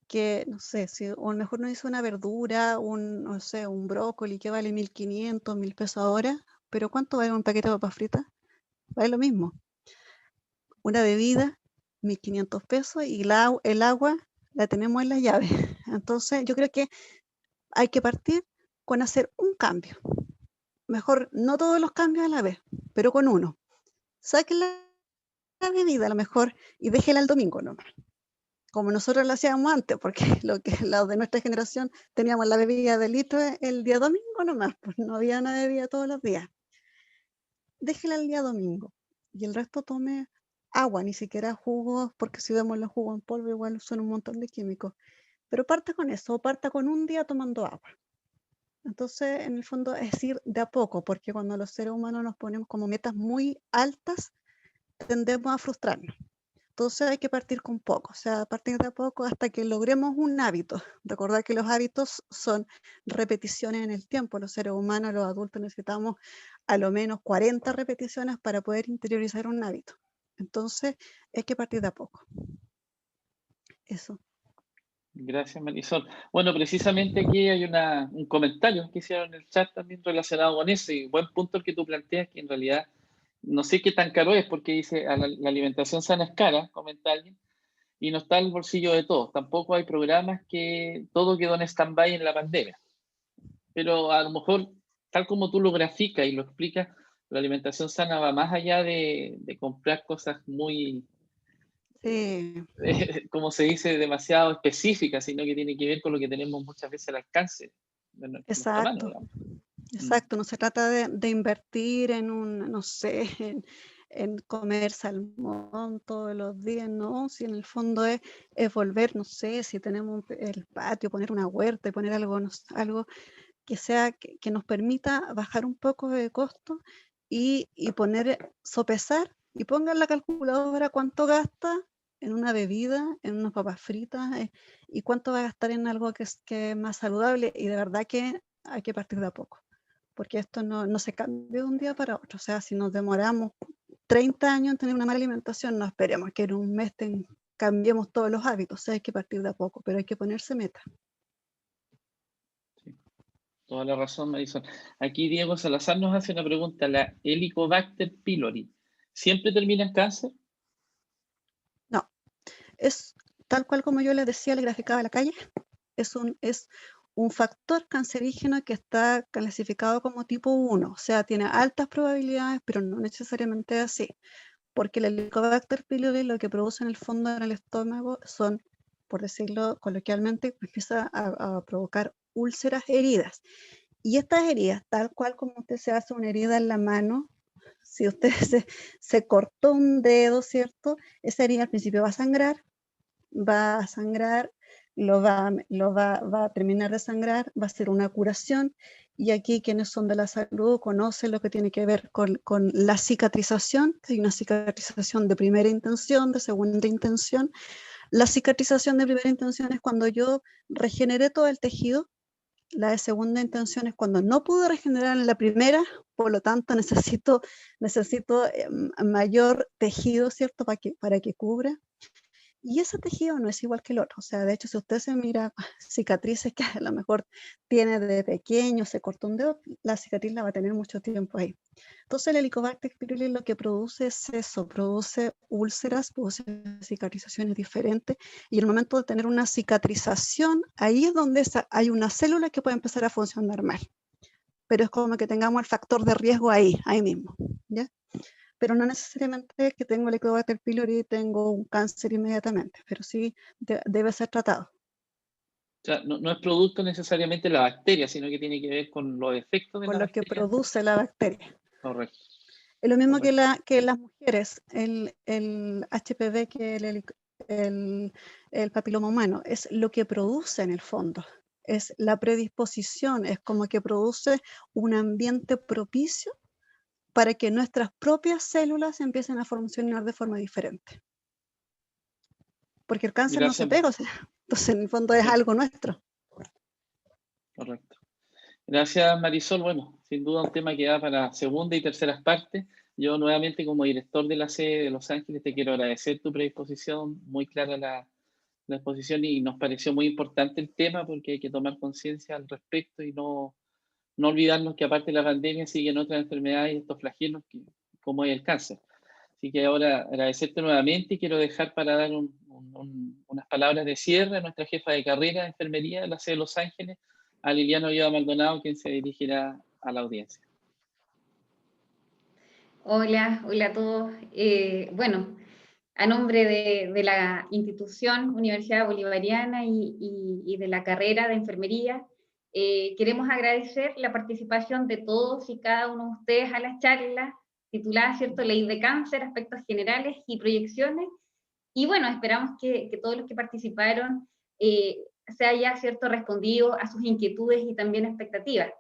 que, no sé, si a lo mejor no hizo una verdura, no sé, un brócoli que vale 1.500, 1.000 pesos ahora, pero ¿cuánto vale un paquete de papas fritas? Vale lo mismo. Una bebida, 1.500 pesos, y el agua la tenemos en la llave. Entonces, yo creo que hay que partir con hacer un cambio. Mejor no todos los cambios a la vez, pero con uno. Saquen la bebida a lo mejor y déjela el domingo nomás, como nosotros lo hacíamos antes, porque los de nuestra generación teníamos la bebida de litro el día domingo nomás, pues no había una bebida todos los días. Déjela el día domingo y el resto tome agua, ni siquiera jugos, porque si vemos los jugos en polvo igual son un montón de químicos. Pero parta con eso, parta con un día tomando agua. Entonces, en el fondo es ir de a poco, porque cuando los seres humanos nos ponemos como metas muy altas, tendemos a frustrarnos. Entonces hay que partir con poco, o sea, partir de a poco hasta que logremos un hábito. Recordar que los hábitos son repeticiones en el tiempo. Los seres humanos, los adultos, necesitamos a lo menos 40 repeticiones para poder interiorizar un hábito. Entonces hay que partir de a poco. Eso. Gracias, Marisol. Bueno, precisamente aquí hay un comentario que hicieron en el chat también relacionado con eso, y buen punto el que tú planteas, que en realidad no sé qué tan caro es, porque dice la alimentación sana es cara, comenta alguien, y no está al bolsillo de todos. Tampoco hay programas que todo quedó en stand-by en la pandemia. Pero a lo mejor, tal como tú lo graficas y lo explicas, la alimentación sana va más allá de comprar cosas muy, Sí, como se dice, demasiado específicas, sino que tiene que ver con lo que tenemos muchas veces al alcance de nuestra mano, exacto. digamos. Exacto, no se trata de invertir en no sé, en comer salmón todos los días, no, si en el fondo es volver, no sé, si tenemos el patio, poner una huerta y poner algo, algo que sea, que nos permita bajar un poco de costo y sopesar y pongan la calculadora cuánto gasta en una bebida, en unas papas fritas, y cuánto va a gastar en algo que es más saludable, y de verdad que hay que partir de a poco, porque esto no se cambia de un día para otro. O sea, si nos demoramos 30 años en tener una mala alimentación, no esperemos que en un mes cambiemos todos los hábitos. O sea, hay que partir de a poco, pero hay que ponerse meta. Sí, toda la razón, Marisol. Aquí Diego Salazar nos hace una pregunta. ¿La Helicobacter pylori siempre termina en cáncer? No, es tal cual como yo les decía, le graficaba a la calle. Es un factor cancerígeno que está clasificado como tipo 1, o sea, tiene altas probabilidades, pero no necesariamente así, porque el Helicobacter pylori lo que produce en el fondo en el estómago son, por decirlo coloquialmente, empieza a provocar úlceras, heridas. Y estas heridas, tal cual como usted se hace una herida en la mano, si usted se cortó un dedo, ¿cierto? Esa herida al principio va a sangrar, va a terminar de sangrar, va a ser una curación, y aquí quienes son de la salud conocen lo que tiene que ver con la cicatrización, que hay una cicatrización de primera intención, de segunda intención. La cicatrización de primera intención es cuando yo regeneré todo el tejido. La de segunda intención es cuando no pude regenerar en la primera, por lo tanto necesito mayor tejido, ¿cierto? Para que cubra. Y ese tejido no es igual que el otro. O sea, de hecho, si usted se mira cicatrices que a lo mejor tiene de pequeño, se cortó un dedo, la cicatriz la va a tener mucho tiempo ahí. Entonces, el Helicobacter pylori lo que produce es eso, produce úlceras, produce cicatrizaciones diferentes. Y el momento de tener una cicatrización, ahí es donde hay una célula que puede empezar a funcionar mal. Pero es como que tengamos el factor de riesgo ahí mismo, ¿ya? Pero no necesariamente que tengo el Helicobacter pylori y tengo un cáncer inmediatamente, pero sí debe ser tratado. O sea, no es producto necesariamente de la bacteria, sino que tiene que ver con los efectos de Con la lo que bacteria. produce la bacteria. Correcto. Es lo mismo Correcto. que las mujeres, el HPV, que el papiloma humano, es lo que produce en el fondo. Es la predisposición, es como que produce un ambiente propicio para que nuestras propias células empiecen a funcionar de forma diferente. Porque el cáncer no se pega, o sea, entonces en el fondo es algo nuestro. Correcto. Gracias, Marisol. Bueno, sin duda un tema que da para segunda y terceras partes. Yo nuevamente, como director de la sede de Los Ángeles, te quiero agradecer tu predisposición, muy clara la exposición, y nos pareció muy importante el tema porque hay que tomar conciencia al respecto y no olvidarnos que aparte de la pandemia siguen otras enfermedades y estos flagelos como es el cáncer. Así que ahora agradecerte nuevamente y quiero dejar para dar unas palabras de cierre a nuestra jefa de carrera de enfermería de la sede de Los Ángeles, a Liliana Ollada Maldonado, quien se dirigirá a la audiencia. Hola a todos. Bueno, a nombre de la institución Universidad Bolivariana y de la carrera de enfermería, queremos agradecer la participación de todos y cada uno de ustedes a la charla titulada, ¿cierto?, Ley de Cáncer, aspectos generales y proyecciones. Y bueno, esperamos que todos los que participaron se haya, ¿cierto?, respondido a sus inquietudes y también expectativas.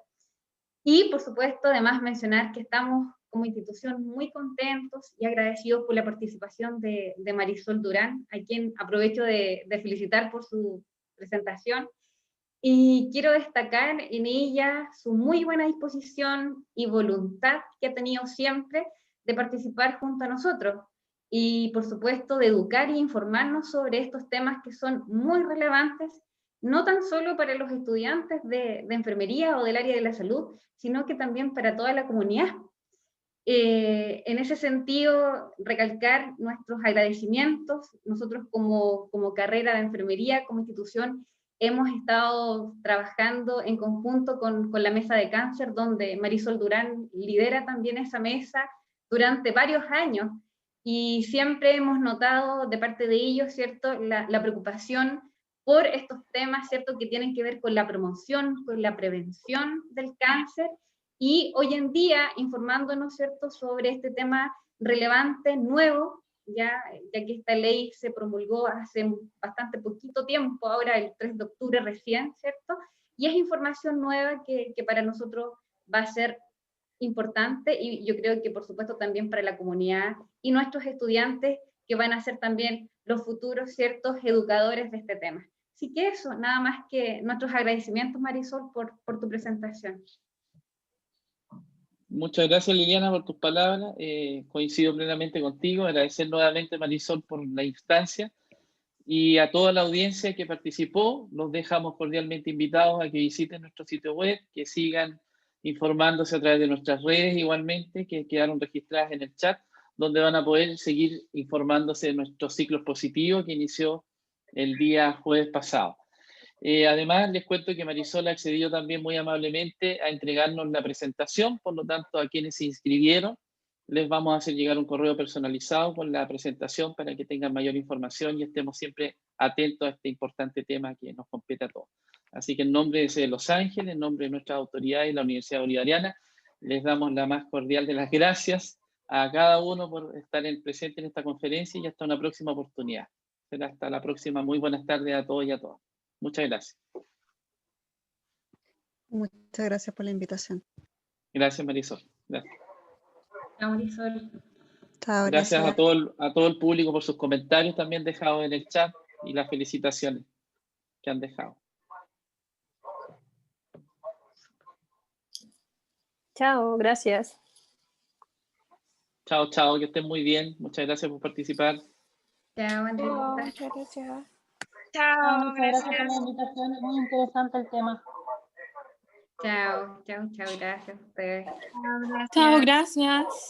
Y, por supuesto, además mencionar que estamos como institución muy contentos y agradecidos por la participación de Marisol Durán, a quien aprovecho de felicitar por su presentación. Y quiero destacar en ella su muy buena disposición y voluntad que ha tenido siempre de participar junto a nosotros. Y, por supuesto, de educar e informarnos sobre estos temas que son muy relevantes, no tan solo para los estudiantes de enfermería o del área de la salud, sino que también para toda la comunidad. En ese sentido, recalcar nuestros agradecimientos. Nosotros como carrera de enfermería, como institución, hemos estado trabajando en conjunto con la Mesa de Cáncer, donde Marisol Durán lidera también esa mesa durante varios años, y siempre hemos notado de parte de ellos, ¿cierto?, la preocupación por estos temas, ¿cierto?, que tienen que ver con la promoción, con la prevención del cáncer, y hoy en día informándonos, ¿cierto?, sobre este tema relevante, nuevo, ya que esta ley se promulgó hace bastante poquito tiempo, ahora el 3 de octubre recién, ¿cierto? Y es información nueva que para nosotros va a ser importante, y yo creo que por supuesto también para la comunidad y nuestros estudiantes, que van a ser también los futuros, ciertos educadores de este tema. Así que eso, nada más que nuestros agradecimientos, Marisol, por tu presentación. Muchas gracias, Liliana, por tus palabras. Coincido plenamente contigo. Agradecer nuevamente, Marisol, por la instancia, y a toda la audiencia que participó. Los dejamos cordialmente invitados a que visiten nuestro sitio web, que sigan informándose a través de nuestras redes igualmente, que quedaron registradas en el chat, donde van a poder seguir informándose de nuestro ciclo expositivo que inició el día jueves pasado. Además, les cuento que Marisol accedió también muy amablemente a entregarnos la presentación, por lo tanto, a quienes se inscribieron, les vamos a hacer llegar un correo personalizado con la presentación para que tengan mayor información y estemos siempre atentos a este importante tema que nos compete a todos. Así que en nombre de Los Ángeles, en nombre de nuestras autoridades y la Universidad Bolivariana, les damos la más cordial de las gracias a cada uno por estar presente en esta conferencia y hasta una próxima oportunidad. Será hasta la próxima. Muy buenas tardes a todos y a todas. Muchas gracias. Muchas gracias por la invitación. Gracias, Marisol. Gracias. Chao, Marisol. Chao, Gracias a todo el público por sus comentarios también dejados en el chat y las felicitaciones que han dejado. Chao, gracias. Chao, chao, que estén muy bien. Muchas gracias por participar. Chao, Andrés. Muchas gracias. Chao, muchas gracias por la invitación, es muy interesante el tema. Chao, chao, chao, gracias a ustedes. Chao, gracias.